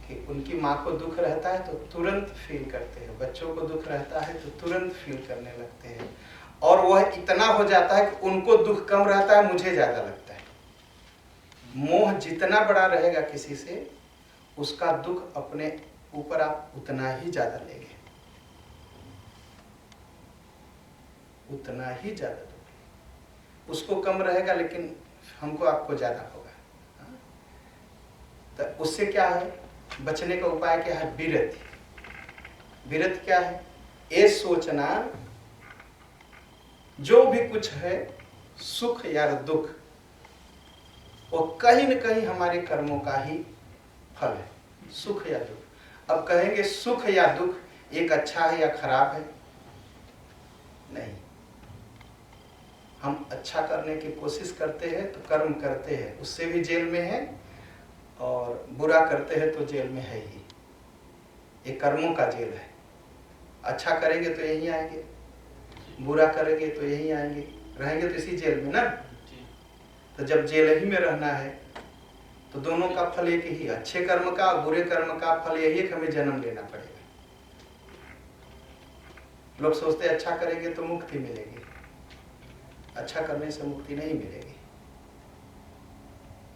Speaker 1: कि उनकी माँ को दुख रहता है तो तुरंत फील करते हैं, बच्चों को दुख रहता है तो तुरंत फील करने लगते हैं, और वह इतना हो जाता है कि उनको दुख कम रहता है, मुझे ज्यादा लगता है। मोह जितना बड़ा रहेगा किसी से, उसका दुख अपने ऊपर आप उतना ही ज्यादा लेंगे, उतना ही ज्यादा दुख। उसको कम रहेगा लेकिन हमको आपको ज्यादा होगा। तो उससे क्या है बचने का उपाय? क्या है? विरति। विरति क्या है? ये सोचना जो भी कुछ है, सुख या दुख, वो कहीं न कहीं हमारे कर्मों का ही फल है, सुख या दुख। अब कहेंगे सुख या दुख एक अच्छा है या खराब है? नहीं। हम अच्छा करने की कोशिश करते हैं तो कर्म करते हैं, उससे भी जेल में है, और बुरा करते हैं तो जेल में है ही। ये कर्मों का जेल है। अच्छा करेंगे तो यहीं आएंगे, बुरा करेंगे तो यहीं आएंगे, रहेंगे तो इसी जेल में ना। तो जब जेल ही में रहना है तो दोनों का फल एक ही, अच्छे कर्म का और बुरे कर्म का फल यही है कि हमें जन्म लेना पड़ेगा। लोग सोचते हैं अच्छा करेंगे तो मुक्ति मिलेगी, अच्छा करने से मुक्ति नहीं मिलेगी।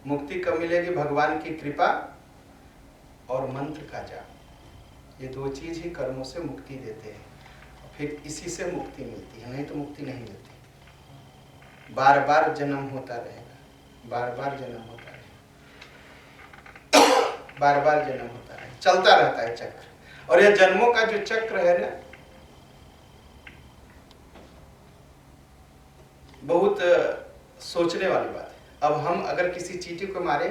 Speaker 1: मुक्ति कब मिलेगी? भगवान की कृपा और मंत्र का जाप, ये दो चीज ही कर्मों से मुक्ति देते हैं, फिर इसी से मुक्ति मिलती है, नहीं तो मुक्ति नहीं मिलती। बार बार जन्म होता रहेगा, बार बार जन्म होता रहेगा, बार बार जन्म होता है, चलता रहता है चक्र। और यह जन्मों का जो चक्र है ना, बहुत सोचने वाली बात है। अब हम अगर किसी चींटी को मारे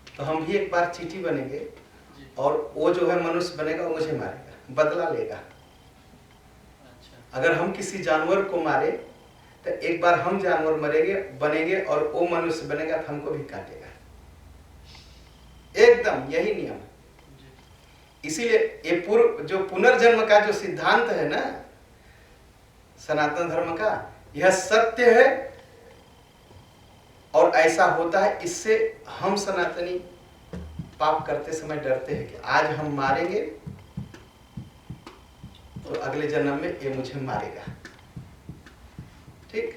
Speaker 1: तो हम भी एक बार चींटी बनेंगे और वो जो है मनुष्य बनेगा, वो मुझे मारेगा, बदला लेगा। अगर हम किसी जानवर को मारे तो एक बार हम जानवर मरेंगे बनेंगे और वो मनुष्य बनेगा तो हमको भी काटेगा। एकदम यही नियम। इसीलिए ये जो पुनर्जन्म का जो सिद्धांत है ना सनातन धर्म का, यह सत्य है और ऐसा होता है। इससे हम सनातनी पाप करते समय डरते हैं कि आज हम मारेंगे तो अगले जन्म में ये मुझे मारेगा। ठीक?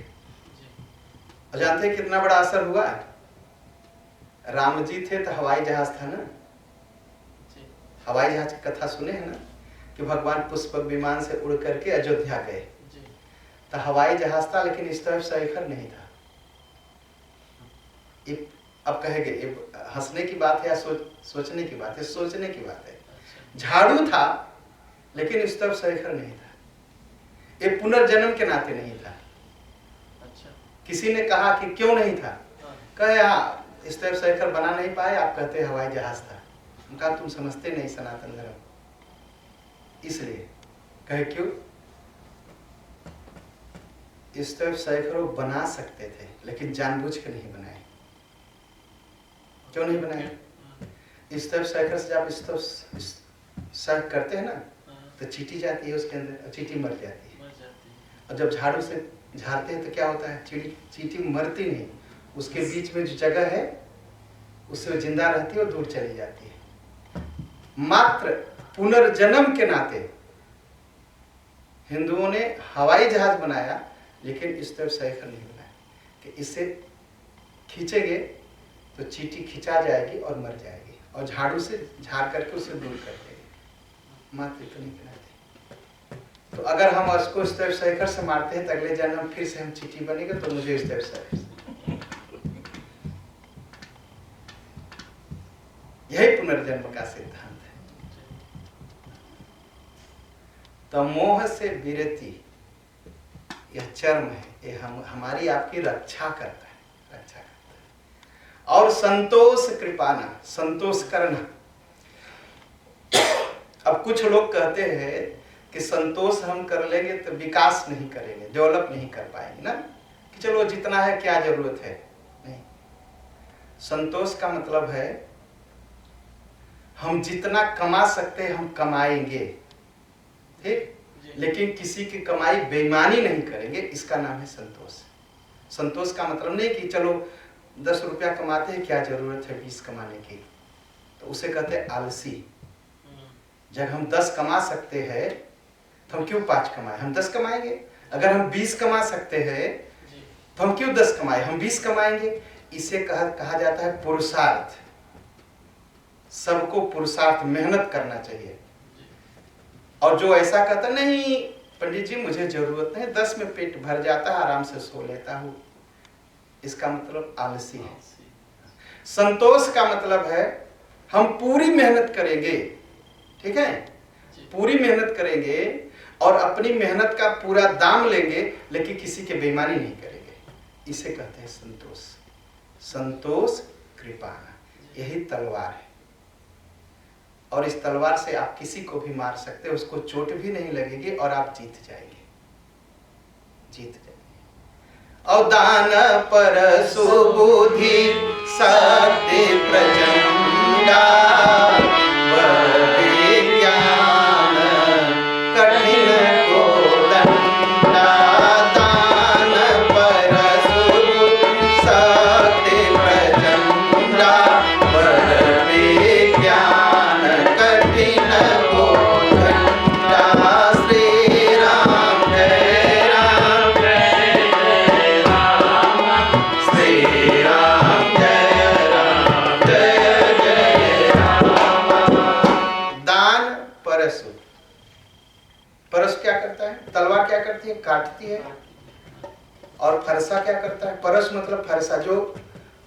Speaker 1: और जानते हैं कितना बड़ा असर हुआ? राम जी थे तो हवाई जहाज था ना, हवाई जहाज की कथा सुने हैं ना, कि भगवान पुष्पक विमान से उड़ करके अयोध्या गए। तो हवाई जहाज था लेकिन इस तरफ शेखर नहीं था। अब कहेंगे हंसने की बात है या सोचने की बात है? सोचने की बात है। झाड़ू था लेकिन इस तरफ शेखर नहीं था। ये पुनर्जन्म के नाते नहीं था। किसी ने कहा कि क्यों नहीं था? कहे हाँ, इस तरफ शेखर बना नहीं पाए, आप कहते हवाई जहाज था। उनका तुम समझते नहीं सनातन धर्म, इसलिए। कहे क्यों? इस तरफ शेखर बना सकते थे लेकिन जानबूझ के नहीं बनाए। क्यों नहीं बनाए? इस तरफ शेखर से जब इस तरफ सर्क करते हैं ना तो चींटी जाती है उसके अंदर और चींटी मर जाती है। और जब झाड़ू से झाड़ते हैं तो क्या होता है? चींटी मरती नहीं, उसके बीच में जो जगह है उससे जिंदा रहती है और दूर चली जाती है। मात्र पुनर्जन्म के नाते हिंदुओं ने हवाई जहाज बनाया लेकिन इस तरफ शेखर नहीं बनाया कि इसे खींचेंगे तो चींटी खिंचा जाएगी और मर जाएगी, और झाड़ू से झाड़ करके उसे दूर कर देंगे। मात्र इतनी के नाते। तो अगर हम उसको इस तरफ शेखर से मारते हैं तो अगले जन्म फिर से हम चींटी बनेंगे तो मुझे इस तरफ शेखर। यही पुनर्जन्म का सिद्धांत है। तो मोह से विरति यह चर्म है, ये हमारी आपकी रक्षा करता है, रक्षा करता है। और संतोष कृपाना, संतोष करना। अब कुछ लोग कहते हैं कि संतोष हम कर लेंगे तो विकास नहीं करेंगे, डेवलप नहीं कर पाएंगे ना, कि चलो जितना है क्या जरूरत है। नहीं, संतोष का मतलब है हम जितना कमा सकते हैं हम कमाएंगे, ठीक, लेकिन किसी की कमाई बेईमानी नहीं करेंगे, इसका नाम है संतोष। संतोष का मतलब नहीं कि चलो 10 रुपया कमाते हैं, क्या जरूरत है 20 कमाने की, तो उसे कहते हैं आलसी। जब हम 10 कमा सकते हैं तो हम क्यों 5 कमाए? हम 10 कमाएंगे। अगर हम 20 कमा सकते हैं तो हम क्यों 10 कमाए? हम 20 कमाएंगे। इसे कहा जाता है पुरुषार्थ। सबको पुरुषार्थ, मेहनत करना चाहिए। और जो ऐसा कहता नहीं पंडित जी मुझे जरूरत नहीं, 10 में पेट भर जाता है, आराम से सो लेता हूं, इसका मतलब आलसी है। संतोष का मतलब है हम पूरी मेहनत करेंगे, ठीक है, पूरी मेहनत करेंगे और अपनी मेहनत का पूरा दाम लेंगे, लेकिन किसी के बेईमानी नहीं करेंगे, इसे कहते हैं संतोष। संतोष कृपा, यही तलवार है। और इस तलवार से आप किसी को भी मार सकते हैं, उसको चोट भी नहीं लगेगी और आप जीत जाएंगे, जीत जाएंगे। और दान पर सुबुद्धि सत्य प्रचंडा विज्ञान कठिन को दंडा। दान पर सुबुद्धि काटती है। और फरसा क्या करता है? परस मतलब फरसा, जो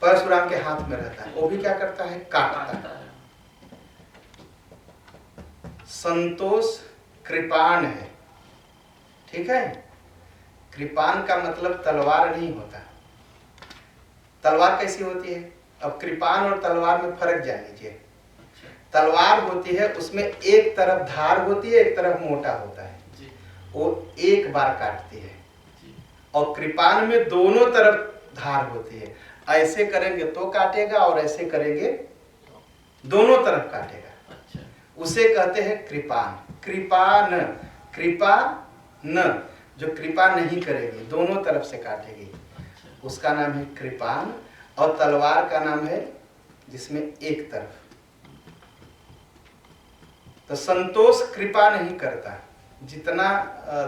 Speaker 1: परशुराम के हाथ में रहता है, वो भी क्या करता है? काटता है। संतोष कृपाण है, ठीक है। कृपाण का मतलब तलवार नहीं होता। तलवार कैसी होती है? अब कृपाण और तलवार में फर्क जान लीजिए। तलवार होती है, उसमें एक तरफ धार होती है, एक तरफ मोटा होता है, वो एक बार काटती है। और कृपाण में दोनों तरफ धार होती है, ऐसे करेंगे तो काटेगा और ऐसे करेंगे दोनों तरफ काटेगा। उसे कहते हैं कृपाण। कृपान, कृपा न, जो कृपा नहीं करेगी, दोनों तरफ से काटेगी, उसका नाम है कृपान। और तलवार का नाम है जिसमें एक तरफ। तो संतोष कृपा नहीं करता, जितना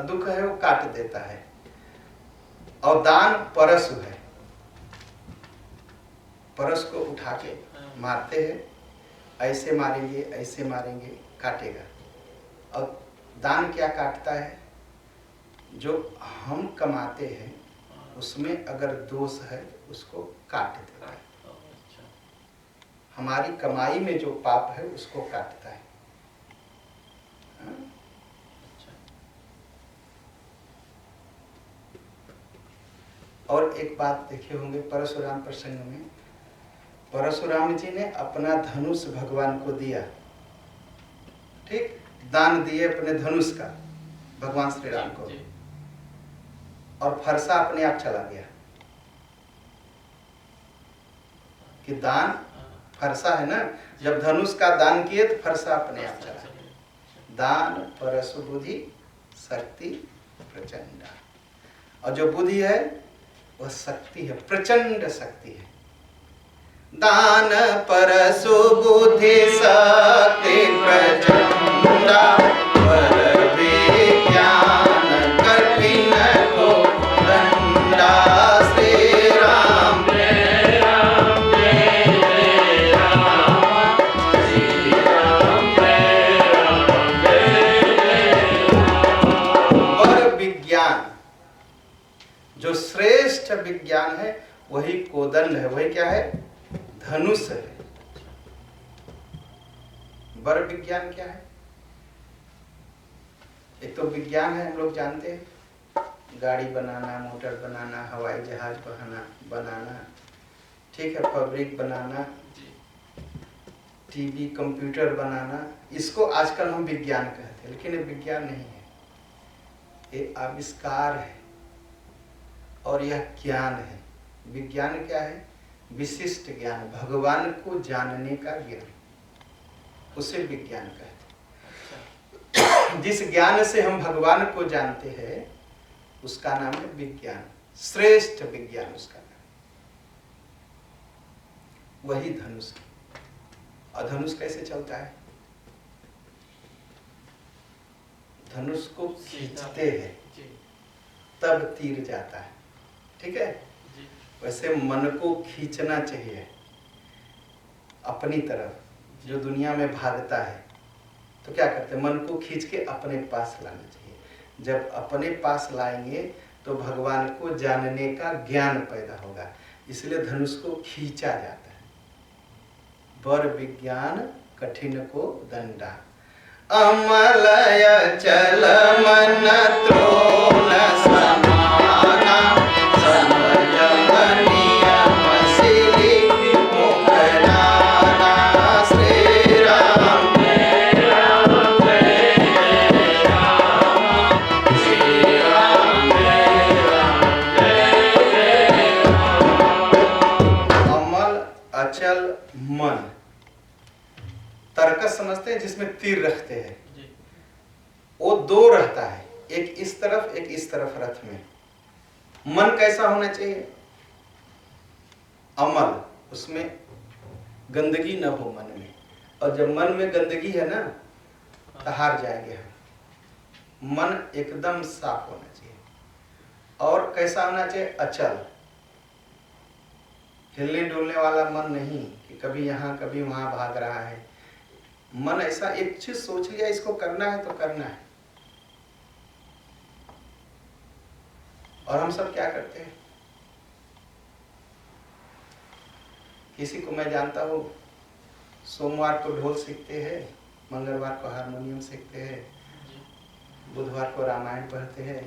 Speaker 1: दुख है वो काट देता है। और दान परशु है, परस को उठा के मारते हैं, ऐसे मारेंगे ऐसे मारेंगे, काटेगा। और दान क्या काटता है? जो हम कमाते हैं उसमें अगर दोष है उसको काट देता है। हमारी कमाई में जो पाप है उसको काटता है। और एक बात देखे होंगे परशुराम प्रसंग में, परशुराम जी ने अपना धनुष भगवान को दिया, ठीक, दान दिए अपने धनुष का भगवान श्री राम को, और फरसा अपने आप चला गया। कि दान फरसा है ना, जब धनुष का दान किए तो फरसा अपने आप चला गया। दान परशु बुद्धि शक्ति प्रचंड। और जो बुद्धि है वह शक्ति है, प्रचंड शक्ति है। दान परशु बुद्धि शक्ति प्रचंडा, पर विज्ञान कठिन को दंडा। श्री राम
Speaker 2: जय राम जय जय राम, श्री राम जय राम जय जय राम।
Speaker 1: और विज्ञान, जो श्रेष्ठ विज्ञान है वही कोदंड है, वही क्या है? धनुष है। बर विज्ञान क्या है? एक तो विज्ञान है, हम लोग जानते हैं, गाड़ी बनाना, मोटर बनाना, हवाई जहाज बनाना, ठीक है, फैब्रिक बनाना, टीवी कंप्यूटर बनाना, इसको आजकल हम विज्ञान कहते हैं। लेकिन ये विज्ञान नहीं है, ये आविष्कार है और यह ज्ञान है। विज्ञान क्या है? विशिष्ट ज्ञान, भगवान को जानने का ज्ञान, उसे विज्ञान कहते हैं। जिस ज्ञान से हम भगवान को जानते हैं उसका नाम है विज्ञान, श्रेष्ठ विज्ञान उसका नाम, वही धनुष। और धनुष कैसे चलता है? धनुष को खींचते हैं तब तीर जाता है, ठीक है। वैसे मन को खींचना चाहिए अपनी तरफ। जो दुनिया में भागता है तो क्या करते हैं? मन को खींच के अपने पास लाना चाहिए। जब अपने पास लाएंगे तो भगवान को जानने का ज्ञान पैदा होगा, इसलिए धनुष को खींचा जाता है। बर विज्ञान कठिन को दंडा, अमलय चल मन त्रोण समाना, मन। तर्कस समझते हैं जिसमें तीर रखते हैं, वो दो रहता है, एक इस तरफ एक इस तरफ रथ में। मन कैसा होना चाहिए? अमल, उसमें गंदगी न हो मन में। और जब मन में गंदगी है ना तो हार जाएंगे हम। मन एकदम साफ होना चाहिए। और कैसा होना चाहिए? अचल, हिलने डुलने वाला मन नहीं कि कभी यहाँ कभी वहां भाग रहा है। मन ऐसा, एक चीज सोच लिया इसको करना है तो करना है। और हम सब क्या करते हैं? किसी को मैं जानता हूँ सोमवार को ढोल सीखते हैं, मंगलवार को हारमोनियम सीखते हैं, बुधवार को रामायण पढ़ते हैं,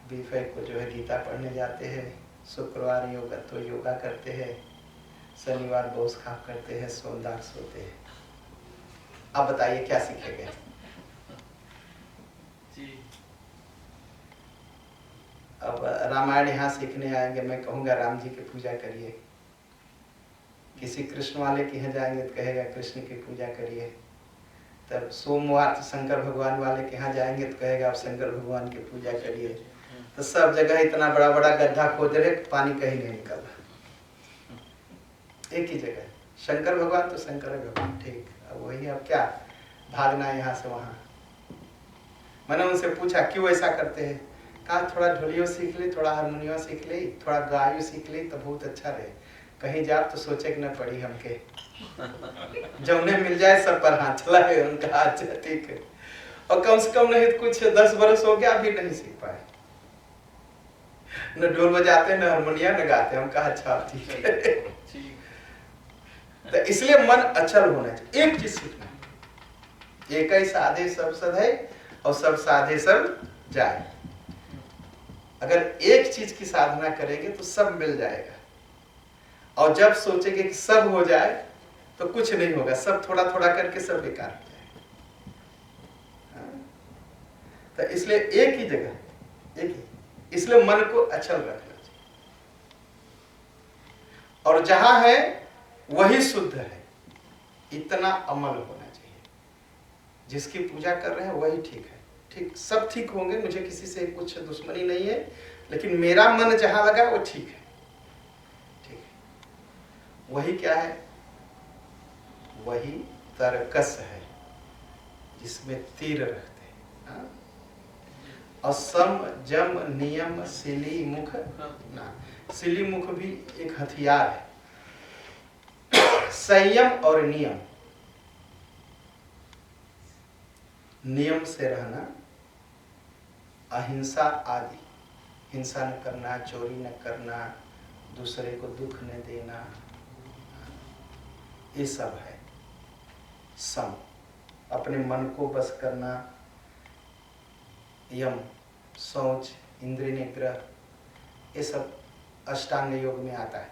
Speaker 1: बीफे को जो है गीता पढ़ने जाते हैं, शुक्रवार योगा करते हैं, शनिवार बोस खाप करते हैं, सोमवार सोते हैं। अब बताइए क्या सीखेंगे? अब रामायण यहाँ सीखने आएंगे, मैं कहूँगा राम जी की पूजा करिए। किसी कृष्ण वाले के यहाँ जाएंगे तो कहेगा कृष्ण की पूजा करिए। तब सोमवार शंकर भगवान वाले के यहाँ जाएंगे तो कहेगा आप शंकर भगवान की पूजा करिए। तो सब जगह इतना बड़ा बड़ा गड्ढा खोद रहे, पानी कहीं नहीं निकल रहा। एक ही जगह शंकर भगवान तो शंकर भगवान, ठीक। अब वही अब क्या भागना है यहाँ से वहाँ। मैंने उनसे पूछा क्यों ऐसा करते हैं? कहा थोड़ा ढोलियो सीख ले, थोड़ा हारमोनियम सीख ले, थोड़ा गायो सीख ले तो बहुत अच्छा रहे। कहीं जा तो सोचे कि न पड़ी हमके, जब उन्हें मिल जाए सब पर हाथ चला है। उनका अच्छा ठीक है। और कम से कम नहीं तो कुछ 10 बरस हो गया अभी नहीं सीख पाए, न ढोल बजाते न हारमोनियम न गाते। हम कहा अच्छा ठीक है। तो इसलिए मन अचल होना चाहिए। एक चीज सीखना, एक ही साधे सब सधे और सब साधे सब जाए। अगर एक चीज की साधना करेंगे तो सब मिल जाएगा। और जब सोचेंगे कि सब हो जाए तो कुछ नहीं होगा, सब थोड़ा थोड़ा करके सब बेकार हो जाएगा। तो इसलिए एक ही जगह, एक ही, इसलिए मन को अचल रखना चाहिए। और जहां है वही शुद्ध है, इतना अमल होना चाहिए। जिसकी पूजा कर रहे हैं वही ठीक है, ठीक, सब ठीक होंगे। मुझे किसी से कुछ दुश्मनी नहीं है, लेकिन मेरा मन जहां लगा वो ठीक है, ठीक है। वही क्या है? वही तरकस है जिसमें तीर रखते हैं। असम जम नियम सिली मुख ना, सिली मुख भी एक हथियार है। संयम और नियम, नियम से रहना, अहिंसा आदि, हिंसा न करना, चोरी न करना, दूसरे को दुख न देना, ये सब है सम। अपने मन को बस करना, यम, शौच, इंद्रिय निग्रह, ये सब अष्टांग योग में आता है।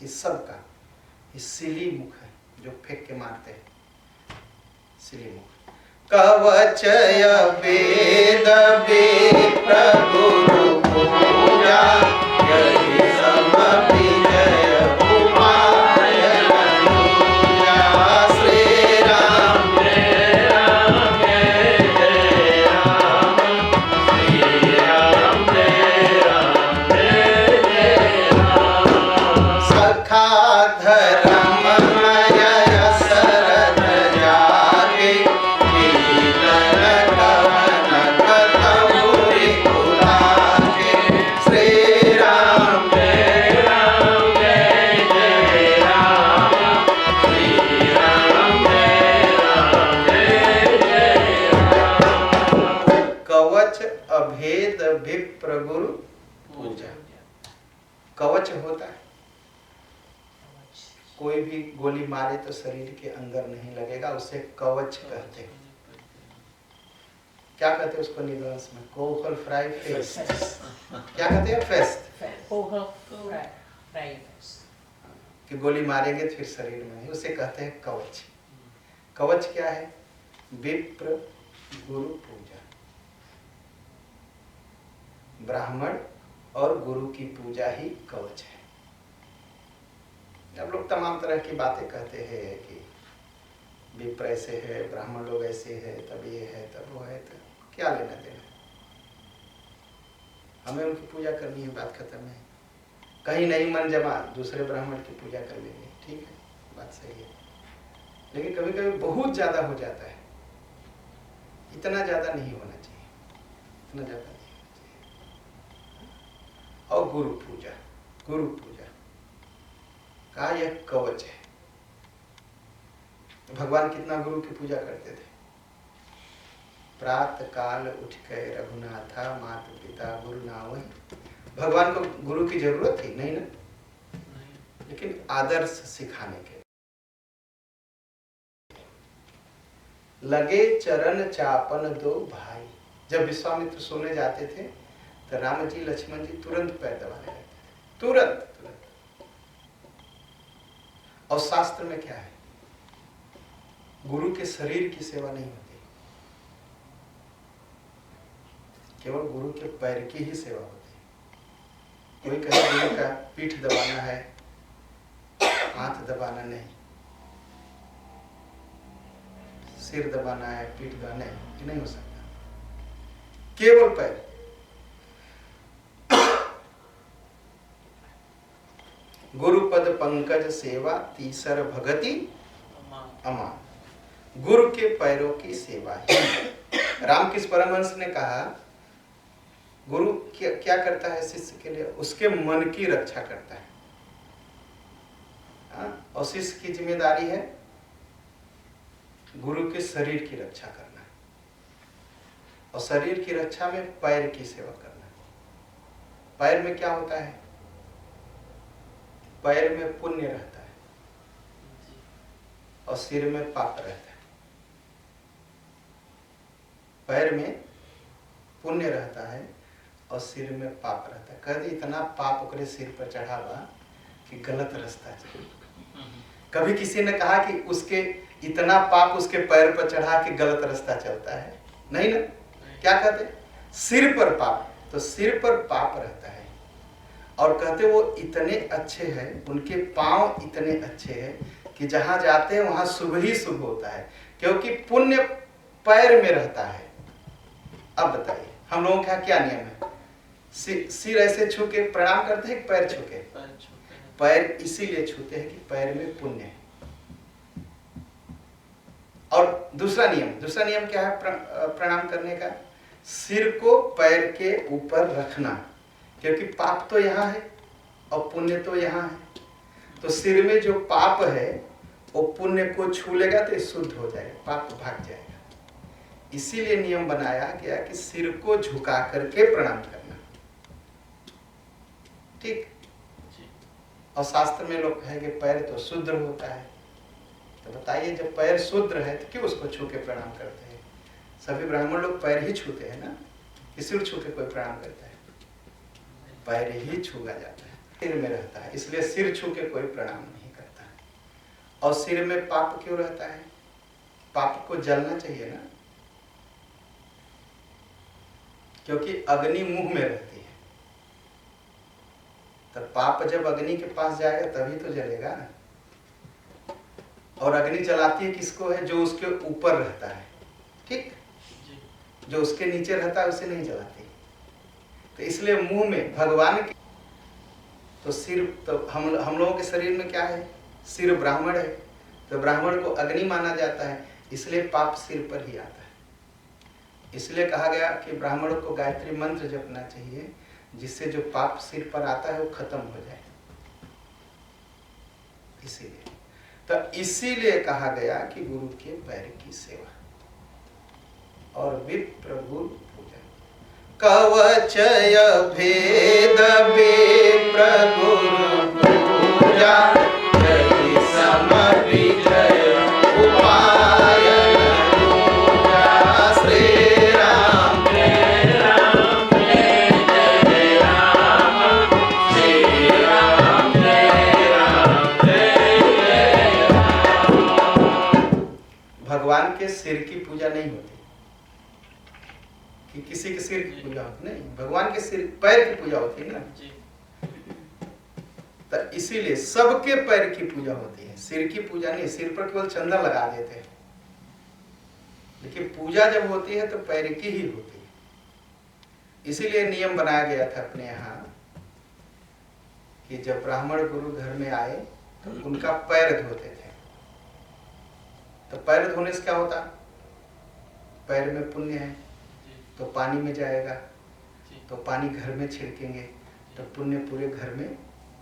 Speaker 1: इस सब का सिली मुख है जो फेंक के मारते हैं, सिली मुख। कवचय वेद विप्र गुरु पूजा, यही सम विजय उपाय अनुजा। श्री राम
Speaker 2: जय राम जय जय राम, श्री राम जय राम जय जय राम।
Speaker 1: सखा धर्ममय शरद जागे, कीर्तन कवन कतहुरि पुरागे। श्री राम
Speaker 2: जय राम जय जय राम, श्री राम जय राम जय जय राम।
Speaker 1: कवच अभेद विप्र गुरु पूजा। कवच होता है, कोई भी गोली मारे तो शरीर के अंदर नहीं लगेगा, उसे कवच कहते हैं। क्या कहते हैं उसको निगंस में? कोहल फ्राई फेस्ट। क्या कहते हैं? फेस्ट, कि गोली मारेंगे तो फिर शरीर में नहीं, उसे कहते हैं कवच। कवच क्या है? विप्र गुरु पूजा। ब्राह्मण और गुरु की पूजा ही कवच है। अब लोग तमाम तरह की बातें कहते हैं कि विप्र ऐसे है, ब्राह्मण लोग ऐसे है, तब ये है तब वो है, तो क्या लेना देना? हमें उनकी पूजा करनी है, बात खत्म है। कहीं नहीं मन जमा, दूसरे ब्राह्मण की पूजा कर लेंगे, ठीक है, बात सही है। लेकिन कभी कभी बहुत ज्यादा हो जाता है, इतना ज्यादा नहीं होना चाहिए, इतना ज्यादा नहीं होना चाहिए। और गुरु पूजा, गुरु पूजा का यह कवच है। तो भगवान कितना गुरु की पूजा करते थे। प्रात काल उठ के रघुनाथा मात पिता गुरु नावहि। भगवान को गुरु की जरूरत थी नहीं ना, लेकिन आदर्श सिखाने के लगे चरण चापन दो भाई। जब विश्वामित्र सोने जाते थे तो राम जी लक्ष्मण जी तुरंत पैर दबाने लगते थे, तुरंत तुरंत। और शास्त्र में क्या है, गुरु के शरीर की सेवा नहीं होती, केवल गुरु के पैर की ही सेवा होती है। कोई कहे गुरु का पीठ दबाना है, हाथ दबाना नहीं, सिर दबाना है, पीठ दबाना है, ये नहीं हो सकता, केवल पैर। गुरुपद पंकज सेवा तीसर भगति अमान। गुरु के पैरों की सेवा ही। रामकृष्ण परमहंस ने कहा गुरु क्या करता है शिष्य के लिए, उसके मन की रक्षा करता है। और शिष्य की जिम्मेदारी है गुरु के शरीर की रक्षा करना, और शरीर की रक्षा में पैर की सेवा करना। पैर में क्या होता है, पैर में पुण्य रहता है और सिर में पाप रहता है। पैर में पुण्य रहता है और सिर में पाप रहता है। कभी इतना पाप ओकरे सिर पर चढ़ावा कि गलत रास्ता चले। कभी किसी ने कहा कि उसके इतना पाप उसके पैर पर चढ़ा के गलत रास्ता चलता है? नहीं ना। क्या कहते, सिर पर पाप, तो सिर पर पाप रहता है। और कहते वो इतने अच्छे हैं, उनके पांव इतने अच्छे हैं कि जहां जाते हैं वहां शुभ ही शुभ होता है, क्योंकि पुण्य पैर में रहता है। अब बताइए हम लोगों का क्या नियम है, सिर ऐसे छू के प्रणाम करते हैं, पैर छू के? पैर इसीलिए छूते हैं कि पैर में पुण्य है। और दूसरा नियम क्या है प्रणाम करने का, सिर को पैर के ऊपर रखना, क्योंकि पाप तो यहाँ है और पुण्य तो यहाँ है। तो सिर में जो पाप है वो पुण्य को छू लेगा तो शुद्ध हो जाएगा, पाप भाग जाएगा। इसीलिए नियम बनाया गया कि सिर को झुका करके प्रणाम करना, ठीक। और शास्त्र में लोग कहेंगे पैर तो शुद्ध होता है, तो बताइए जब पैर शुद्ध है तो क्यों उसको छू के प्रणाम करते हैं? सभी ब्राह्मण लोग पैर ही छूते हैं ना, कि सिर छू के कोई प्रणाम करता है? पैर ही छूआ जाता है, सिर में रहता है, इसलिए सिर छू के कोई प्रणाम नहीं करता है। और सिर में पाप क्यों रहता है? पाप को जलना चाहिए ना, क्योंकि अग्नि मुंह में रहती है। तो पाप जब अग्नि के पास जाएगा तभी तो जलेगा ना। और अग्नि जलाती है किसको है? जो उसके ऊपर रहता है, ठीक। जो उसके नीचे रहता है उसे नहीं जलाती। तो इसलिए मुंह में भगवान के, तो सिर, तो हम लोगों के शरीर में क्या है? सिर ब्राह्मण है, तो ब्राह्मण को अग्नि माना जाता है, इसलिए पाप सिर पर ही आता है। इसलिए कहा गया कि ब्राह्मण को गायत्री मंत्र जपना चाहिए, जिससे जो पाप सिर पर आता है वो खत्म हो जाए। इसीलिए इसीलिए कहा गया कि गुरु के पैर की सेवा और विप्र गुरु पूजन। कवचय भेद विप्र गुरु पूजा, जय सम विजय उपाय पूजा। श्री राम जय राम जय राम, श्री राम जय राम जय राम। भगवान के सिर की पूजा नहीं होती कि किसी के सिर की पूजा होती, नहीं, भगवान के सिर पैर की पूजा होती है ना। तो इसीलिए सबके पैर की पूजा होती है, सिर की पूजा नहीं। सिर पर केवल चंदन लगा देते हैं, लेकिन पूजा जब होती है तो पैर की ही होती है। इसीलिए नियम बनाया गया था अपने यहाँ कि जब ब्राह्मण गुरु घर में आए तो उनका पैर धोते थे। तो पैर धोने से क्या होता? पैर में पुण्य है तो पानी में जाएगा, तो पानी घर में छिड़केंगे तो पुण्य पूरे घर में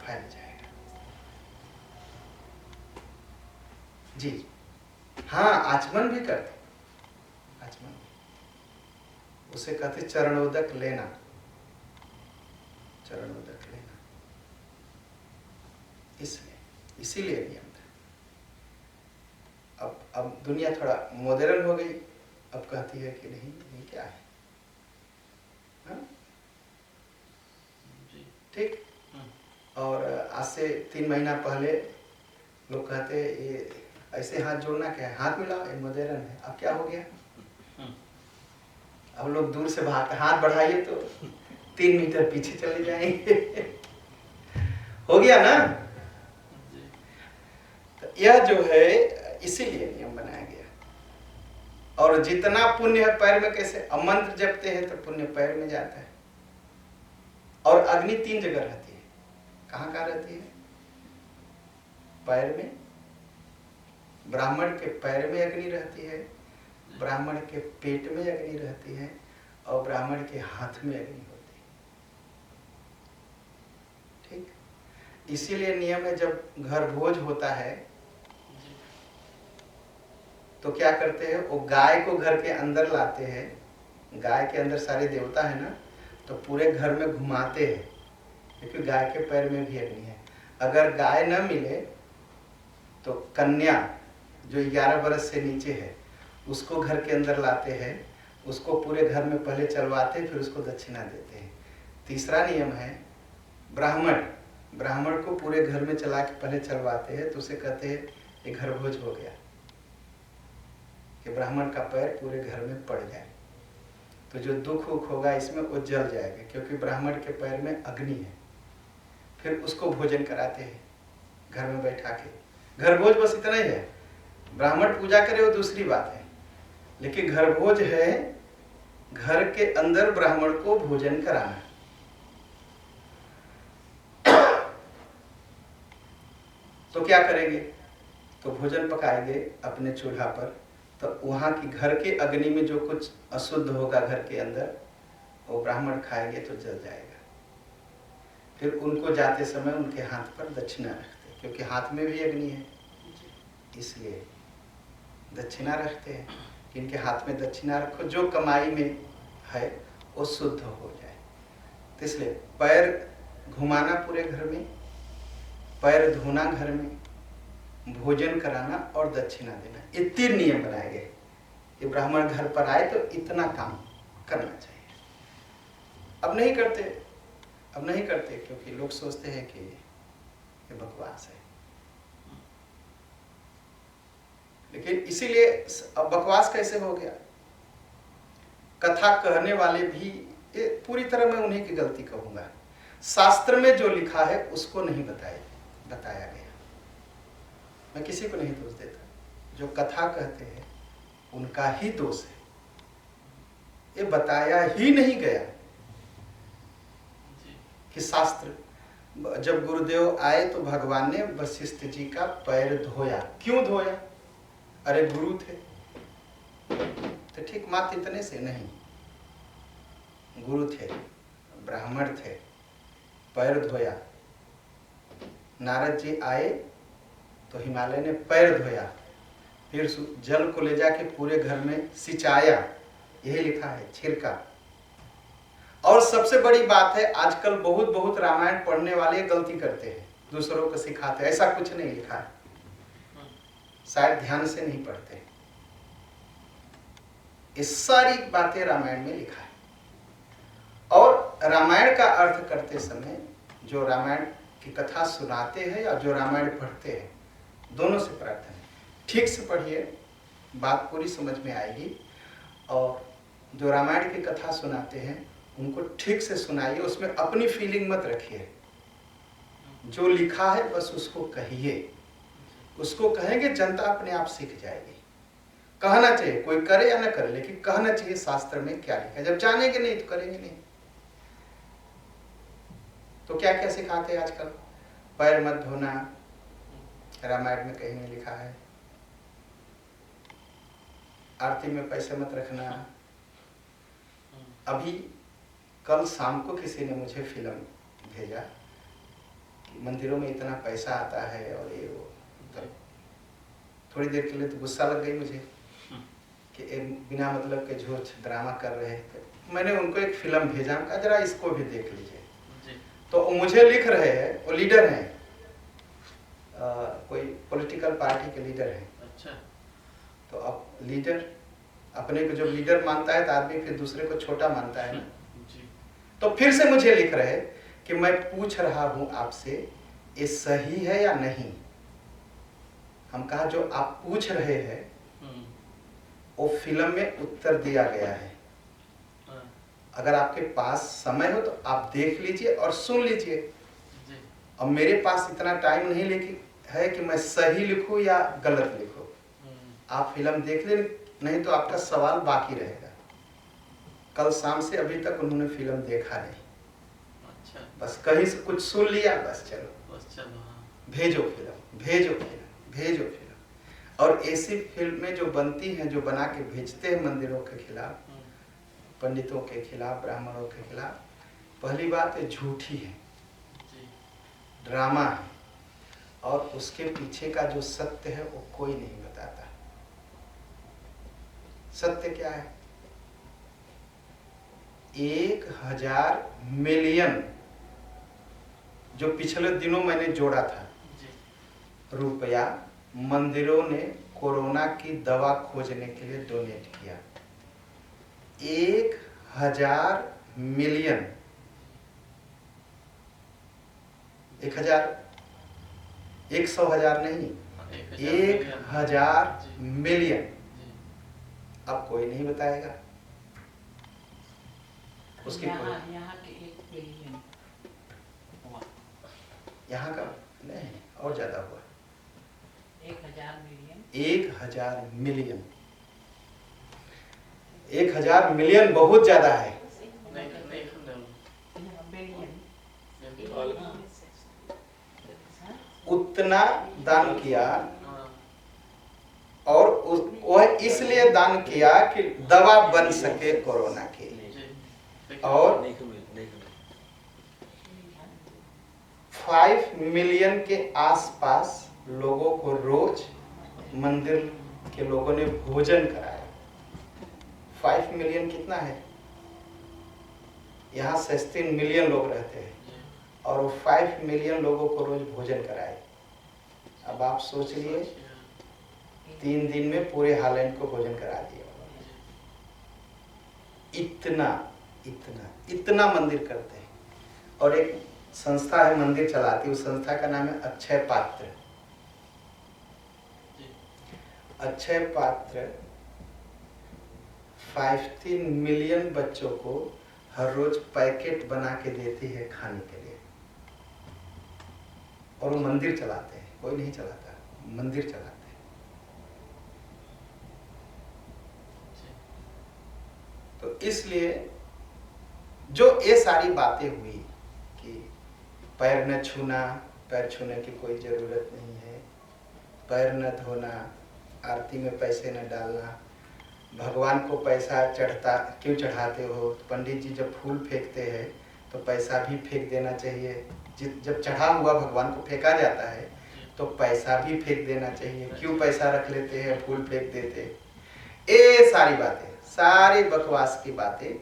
Speaker 1: फैल जाएगा। जी हाँ, आचमन भी करते, आचमन। उसे कहते चरणोदक लेना, चरणोदक लेना। इसलिए इसीलिए नियम था। अब दुनिया थोड़ा मॉडर्न हो गई, अब कहती है कि नहीं ये क्या है, हाँ? ठीक। और आज से 3 महीना पहले लोग कहते ये ऐसे हाथ जोड़ना क्या है, हाथ मिलाओ, ये मॉडर्न है। अब क्या हो गया, अब लोग दूर से भागते, हाथ बढ़ाइए तो 3 मीटर पीछे चले जाएंगे। हो गया ना। तो यह जो है इसीलिए नियम बनाया गया। और जितना पुण्य है पैर में, कैसे मंत्र जपते हैं तो पुण्य पैर में जाता है। और अग्नि 3 जगह रहती है। कहाँ कहाँ रहती है? पैर में, ब्राह्मण के पैर में अग्नि रहती है, ब्राह्मण के पेट में अग्नि रहती है, और ब्राह्मण के हाथ में अग्नि होती है। ठीक। इसीलिए नियम है, जब घर भोज होता है तो क्या करते हैं, वो गाय को घर के अंदर लाते हैं। गाय के अंदर सारे देवता है ना, तो पूरे घर में घुमाते हैं, क्योंकि गाय के पैर में भी अग्नि है। अगर गाय न मिले तो कन्या जो 11 बरस से नीचे है उसको घर के अंदर लाते हैं, उसको पूरे घर में पहले चलवाते, फिर उसको दक्षिणा देते हैं। तीसरा नियम है ब्राह्मण, ब्राह्मण को पूरे घर में चला के पहले चलवाते हैं, तो उसे कहते हैं ये घर भोज हो गया, कि ब्राह्मण का पैर पूरे घर में पड़ जाए। तो जो दुख उख होगा इसमें वो जल जाएगा, क्योंकि ब्राह्मण के पैर में अग्नि है। फिर उसको भोजन कराते हैं घर में बैठा के। घर भोज बस इतना ही है। ब्राह्मण पूजा करे वो दूसरी बात है, लेकिन घर भोज है घर के अंदर ब्राह्मण को भोजन कराना। तो क्या करेंगे, तो भोजन पकाएंगे अपने चूल्हा पर, तो वहाँ की घर के अग्नि में जो कुछ अशुद्ध होगा घर के अंदर, वो ब्राह्मण खाएंगे तो जल जाएगा। फिर उनको जाते समय उनके हाथ पर दक्षिणा रखते हैं, क्योंकि हाथ में भी अग्नि है, इसलिए दक्षिणा रखते हैं कि इनके हाथ में दक्षिणा रखो, जो कमाई में है वो शुद्ध हो जाए। तो इसलिए पैर घुमाना पूरे घर में, पैर धोना घर में, भोजन कराना और दक्षिणा देना, ये 3 नियम बनाए गए। ये ब्राह्मण घर पर आए तो इतना काम करना चाहिए। अब नहीं करते, क्योंकि लोग सोचते हैं कि ये बकवास है। लेकिन इसीलिए अब बकवास कैसे हो गया, कथा कहने वाले भी, ये पूरी तरह मैं उन्हीं की गलती कहूंगा। शास्त्र में जो लिखा है उसको नहीं बताया गया। मैं किसी को नहीं दोष देता, जो कथा कहते हैं उनका ही दोष है, ये बताया ही नहीं गया कि शास्त्र। जब गुरुदेव आए तो भगवान ने वशिष्ठ जी का पैर धोया। क्यों धोया? अरे गुरु थे। तो ठीक, मात्र इतने से नहीं, गुरु थे, ब्राह्मण थे, पैर धोया। नारद जी आए तो हिमालय ने पैर धोया, फिर जल को ले जाके पूरे घर में सिंचाया, यही लिखा है, छिड़का। और सबसे बड़ी बात है, आजकल बहुत रामायण पढ़ने वाले गलती करते हैं, दूसरों को सिखाते हैं। ऐसा कुछ नहीं लिखा है, शायद ध्यान से नहीं पढ़ते। ये सारी बातें रामायण में लिखा है। और रामायण का अर्थ करते समय जो रामायण की कथा सुनाते हैं या जो रामायण पढ़ते हैं, दोनों से प्रार्थना है, ठीक से पढ़िए, बात पूरी समझ में आएगी। और जो रामायण की कथा सुनाते हैं उनको ठीक से सुनाइए, उसमें अपनी फीलिंग मत रखिए। जो लिखा है बस उसको कहिए, उसको कहेंगे जनता अपने आप सीख जाएगी। कहना चाहिए, कोई करे या न करे, लेकिन कहना चाहिए शास्त्र में क्या लिखा है। जब जानेंगे नहीं तो करेंगे नहीं। तो क्या क्या सिखाते हैं आजकल, पैर मत धोना, रामायण में कहीं नहीं लिखा है। आरती में पैसे मत रखना। अभी कल शाम को किसी ने मुझे फिल्म भेजा कि मंदिरों में इतना पैसा आता है और ये वो। थोड़ी देर के लिए तो गुस्सा लग गई मुझे कि बिना मतलब के झूठ ड्रामा कर रहे थे। मैंने उनको एक फिल्म भेजा, कहा जरा इसको भी देख लीजिए।
Speaker 2: जी।
Speaker 1: तो वो मुझे लिख रहे हैं, वो लीडर हैं, कोई पॉलिटिकल पार्टी के लीडर हैं।
Speaker 2: अच्छा।
Speaker 1: तो अब लीडर अपने को जब लीडर मानता है तो आदमी फिर दूसरे को छोटा मानता है ना।
Speaker 2: जी।
Speaker 1: तो फिर से मुझे लिख रहे हैं कि मैं पूछ रहा हूं आपसे, ये सही है या नहीं। हम कहा जो आप पूछ रहे हैं वो फिल्म में उत्तर दिया गया है, अगर आपके पास समय हो तो आप देख लीजिए और सुन लीजिए। अब मेरे पास इतना टाइम नहीं है कि मैं सही लिखूं या गलत लिखूं। आप फिल्म देख ले, नहीं तो आपका सवाल बाकी रहेगा। कल शाम से अभी तक उन्होंने फिल्म देखा नहीं।
Speaker 2: अच्छा।
Speaker 1: बस कहीं से कुछ सुन लिया, बस चलो
Speaker 2: हाँ।
Speaker 1: भेजो फिल्म, भेजो फिल्म, भेजो फिल्म। और ऐसी फिल्में जो बनती हैं, जो बना के भेजते हैं मंदिरों के खिलाफ, पंडितों के खिलाफ, ब्राह्मणों के खिलाफ, पहली बात है झूठी है, ड्रामा है, और उसके पीछे का जो सत्य है वो कोई नहीं बताता। सत्य क्या है? 1000 मिलियन जो पिछले दिनों मैंने जोड़ा था रुपया, मंदिरों ने कोरोना की दवा खोजने के लिए डोनेट किया। 1000 मिलियन, 1000, 100,000 नहीं, 1000 मिलियन। अब कोई नहीं बताएगा उसकी
Speaker 3: यहाँ के 1 बिलियन,
Speaker 1: यहाँ का नहीं, और ज्यादा हुआ।
Speaker 3: 1000 मिलियन,
Speaker 1: 1000 मिलियन, 1000 मिलियन बहुत ज्यादा है। उतना दान किया, और वह इसलिए दान किया कि दवा बन सके कोरोना की। और 5 मिलियन के आसपास लोगों को रोज मंदिर के लोगों ने भोजन कराया। 5 मिलियन कितना है? यहाँ 16 मिलियन लोग रहते हैं, और वो 5 मिलियन लोगों को रोज भोजन कराए। अब आप सोच लिए 3 दिन में पूरे हालैंड को भोजन करा दिया। इतना इतना इतना मंदिर करते हैं। और एक संस्था है मंदिर चलाती, उस संस्था का नाम है अक्षय पात्र। अक्षय पात्र 15 मिलियन बच्चों को हर रोज पैकेट बना के देती है खाने के लिए, और वो मंदिर चलाते हैं। कोई नहीं चलाता, मंदिर चलाते हैं। तो इसलिए जो ये सारी बातें हुई कि पैर न छूना, पैर छूने की कोई जरूरत नहीं है, पैर न धोना, आरती में पैसे न डालना, भगवान को पैसा क्यों चढ़ाते हो? पंडित जी जब फूल फेंकते हैं तो पैसा भी फेंक देना चाहिए। जब चढ़ा हुआ भगवान को फेंका जाता है तो पैसा भी फेंक देना चाहिए। क्यों पैसा रख लेते हैं, फूल फेंक देते? ये सारी बातें, सारी बकवास की बातें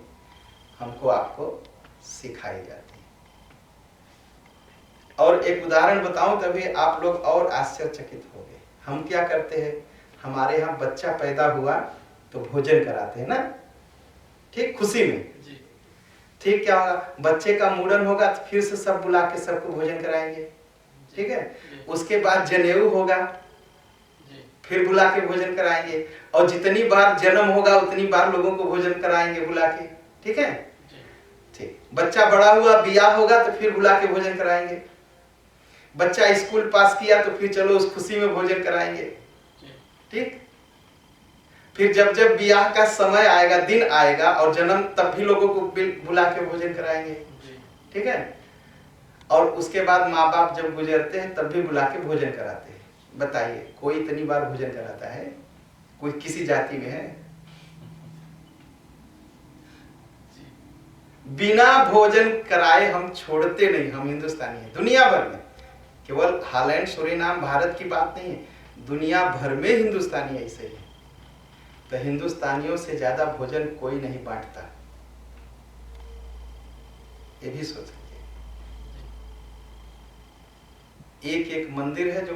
Speaker 1: हमको आपको सिखाई जाती है। और एक उदाहरण बताऊं तभी आप लोग और आश्चर्यचकित होंगे। हम क्या करते हैं, हमारे यहाँ बच्चा पैदा हुआ तो भोजन कराते हैं ना, ठीक, खुशी में। ठीक, क्या होगा, बच्चे का मुंडन होगा तो फिर से सब बुला के सबको भोजन कराएंगे, ठीक है। उसके बाद जनेऊ होगा, फिर बुला के भोजन कराएंगे, और जितनी बार जन्म होगा उतनी बार लोगों को भोजन कराएंगे बुला के, ठीक है। ठीक, बच्चा बड़ा हुआ, बियाह होगा तो फिर बुला के भोजन कराएंगे। बच्चा स्कूल पास किया तो फिर चलो उस खुशी में भोजन कराएंगे, ठीक। फिर जब जब बियाह का समय आएगा, दिन आएगा और जन्म, तब भी लोगों को बुला के भोजन कराएंगे, ठीक है। और उसके बाद माँ बाप जब गुजरते हैं तब भी बुला के भोजन कराते हैं। बताइए, कोई इतनी बार भोजन कराता है? कोई किसी जाति में है? बिना भोजन कराए हम छोड़ते नहीं। हम हिंदुस्तानी हैं, दुनिया भर में, केवल हालैंड, सूरीनाम, भारत की बात नहीं है, दुनिया भर में हिंदुस्तानी ऐसे ही है। तो हिंदुस्तानियों से ज्यादा भोजन कोई नहीं बांटता। ये भी सोचिए। एक एक मंदिर है जो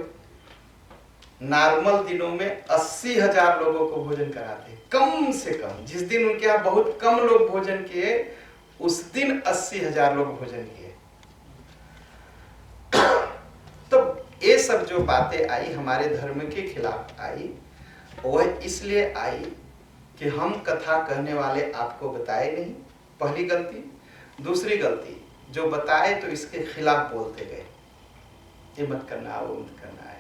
Speaker 1: नॉर्मल दिनों में 80,000 लोगों को भोजन कराते हैं, कम से कम। जिस दिन उनके यहाँ बहुत कम लोग भोजन किए, उस दिन 80,000 लोग भोजन किए। तो ये सब जो बातें आई हमारे धर्म के खिलाफ आई, वह इसलिए आई कि हम कथा कहने वाले आपको बताए नहीं, पहली गलती। दूसरी गलती, जो बताए तो इसके खिलाफ बोलते गए, ये मत करना, वो मत करना है,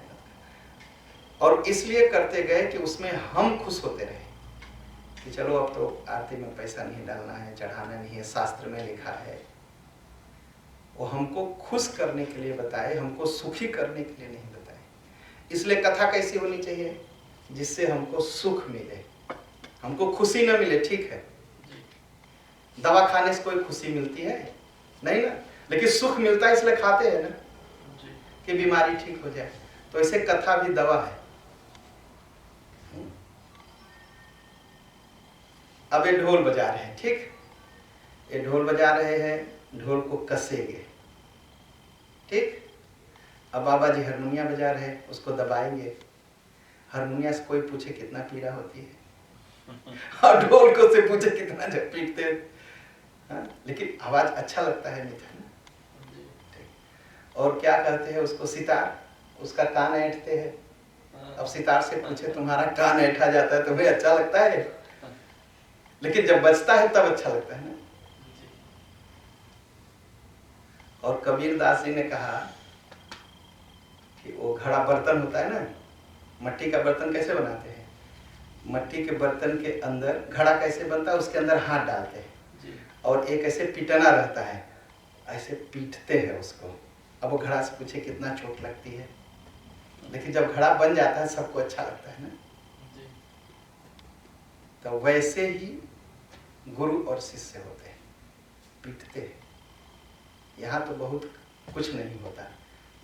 Speaker 1: और इसलिए करते गए कि उसमें हम खुश होते रहे कि चलो अब तो आरती में पैसा नहीं डालना है, चढ़ाना नहीं है, शास्त्र में लिखा है। वो हमको खुश करने के लिए बताए, हमको सुखी करने के लिए नहीं बताए। इसलिए कथा कैसी होनी चाहिए? जिससे हमको सुख मिले, हमको खुशी न मिले, ठीक है। दवा खाने से कोई खुशी मिलती है नहीं ना, लेकिन सुख मिलता है इसलिए खाते हैं ना, कि बीमारी ठीक हो जाए। तो ऐसे कथा भी दवा है। अब ये ढोल बजा रहे हैं, ठीक, ये ढोल बजा रहे हैं, ढोल को कसेंगे, ठीक। अब बाबा जी हारमोनिया बजा रहे हैं, उसको दबाएंगे। हारमोनिया से कोई पूछे कितना पीड़ा होती है, और ढोल को से पूछे कितना जब पीटते हैं, हाँ? लेकिन आवाज अच्छा लगता है, मीठा ना। और क्या कहते हैं उसको? सितार, उसका कान ऐंठते हैं। अब सितार से पूछे तुम्हारा कान ऐंठा जाता है, तुम्हें अच्छा लगता है? लेकिन जब बजता है तब अच्छा लगता है ना। और कबीर दास जी ने कहा कि वो घड़ा बर्तन होता है ना, मट्टी का बर्तन कैसे बनाते हैं? मट्टी के बर्तन के अंदर घड़ा कैसे बनता है? उसके अंदर हाथ डालते हैं और एक ऐसे पिटना रहता है, ऐसे पीटते हैं उसको। अब वो घड़ा से पूछे कितना चोट लगती है, लेकिन जब घड़ा बन जाता है सबको अच्छा लगता है ना। तो वैसे ही गुरु और शिष्य होते हैं, पीटते हैं। यहाँ तो बहुत कुछ नहीं होता,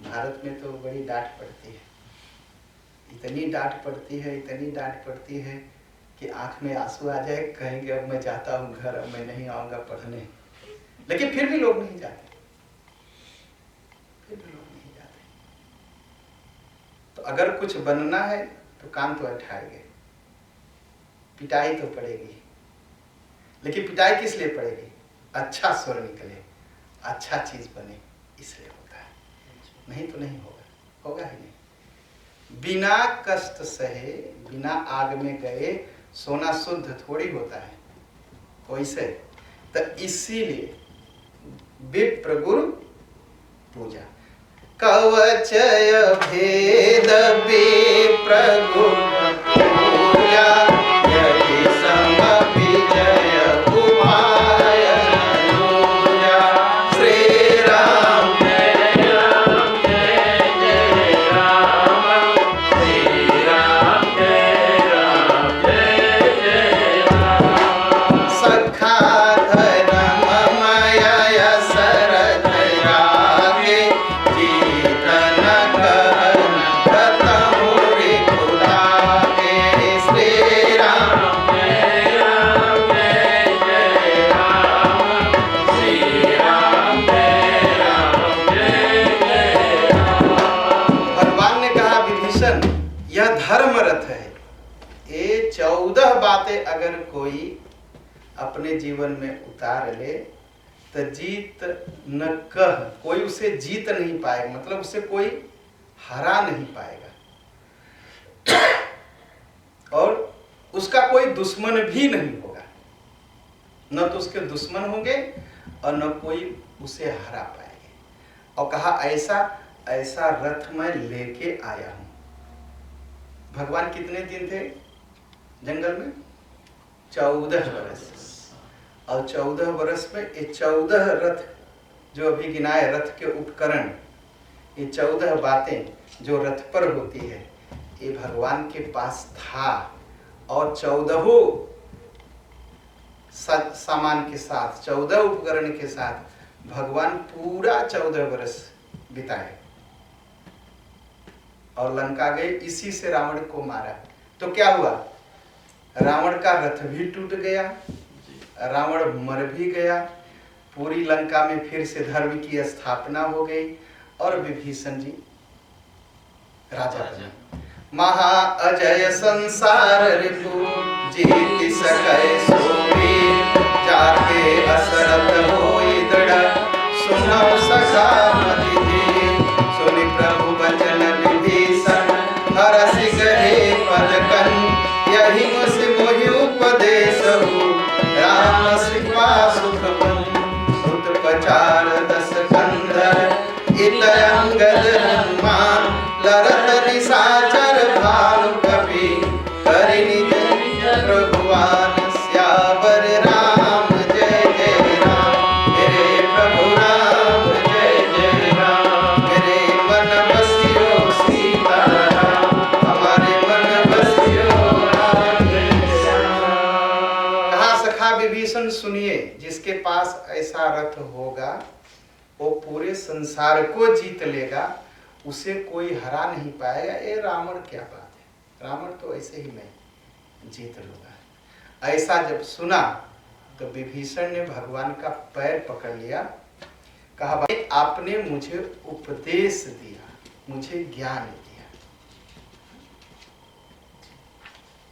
Speaker 1: भारत में तो बड़ी डांट पड़ती है, इतनी डांट पड़ती है, इतनी डांट पड़ती है कि आंख में आंसू आ जाए, कहेंगे अब मैं जाता हूँ घर, अब मैं नहीं आऊँगा पढ़ने। लेकिन फिर भी लोग नहीं जाते, फिर भी लोग नहीं जाते। तो अगर कुछ बनना है तो काम तो उठाएंगे, पिटाई तो पड़ेगी। लेकिन पिटाई किस लिए पड़ेगी? अच्छा स्वर निकले, अच्छा चीज बने, इसलिए होता है। नहीं तो नहीं होगा, होगा ही नहीं। बिना कष्ट सहे, बिना आग में गए सोना शुद्ध थोड़ी होता है, वैसे तो इसीलिए विप्र गुरु पूजा। कवचय भेद विप्र गुरु पूजा, यही सम विजय उपाय दूजा। श्री राम
Speaker 2: जय राम जय जय राम, श्री राम जय राम जय जय राम।
Speaker 1: सखा धर्ममय शरद रागे, जीतन कहन खतमुरि खुदागे। श्री राम
Speaker 2: जय राम जय जय राम, श्री राम जय राम जय जय राम।
Speaker 1: भगवान ने कहा विभीषण, यह धर्म रथ है। ये 14 बातें अगर कोई अपने जीवन में उतार ले तो जीत न कह, कोई उसे जीत नहीं पाएगा, मतलब उसे कोई हरा नहीं पाएगा, और उसका कोई दुश्मन भी नहीं होगा। न तो उसके दुश्मन होंगे और न कोई उसे हरा पाएंगे। और कहा ऐसा ऐसा रथ मैं लेके आया हूं। भगवान कितने दिन थे जंगल में? 14 वर्ष। और 14 वर्ष में ये 14 रथ जो अभी गिनाए, रथ के उपकरण, ये 14 बातें जो रथ पर होती है, ये भगवान के पास था। और 14 सामान के साथ, 14 उपकरण के साथ भगवान पूरा 14 वर्ष बिताए और लंका गए। इसी से रावण को मारा। तो क्या हुआ? रावण का रथ भी टूट गया, रावण मर भी गया, पूरी लंका में फिर से धर्म की स्थापना हो गई और विभीषण जी राजा बने। महा अजय संसार रिपु जीति सकै सोबीर, जाके असरत होई दृढ़ सुनौ सखा मति धीर। सुनि प्रभु वचन विभीषण हरषि गहे पद कन, यही मुसि मोहि उपदेशहु राम कृपा सुख बन। सुत पचार दस कंधर इत अंगद हनुमान, लरत निशाचर भानु कपि करि निज प्रभुआन। स्यावर राम जय जय राम, मेरे प्रभु राम जय जय राम। मेरे मन बसियो सीताराम, हमारे मन बसियो राम जय राम। कहा सखा विभीषण सुनिए, जिसके पास ऐसा रथ होगा वो पूरे संसार को जीत लेगा, उसे कोई हरा नहीं पाएगा। ये रावण क्या बात है, रावण तो ऐसे ही मैं जीत लूंगा। ऐसा जब सुना तो विभीषण ने भगवान का पैर पकड़ लिया, कहा भाई आपने मुझे उपदेश दिया, मुझे ज्ञान दिया।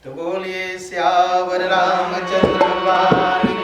Speaker 1: तो बोलिए सियावर रामचंद्र भगवान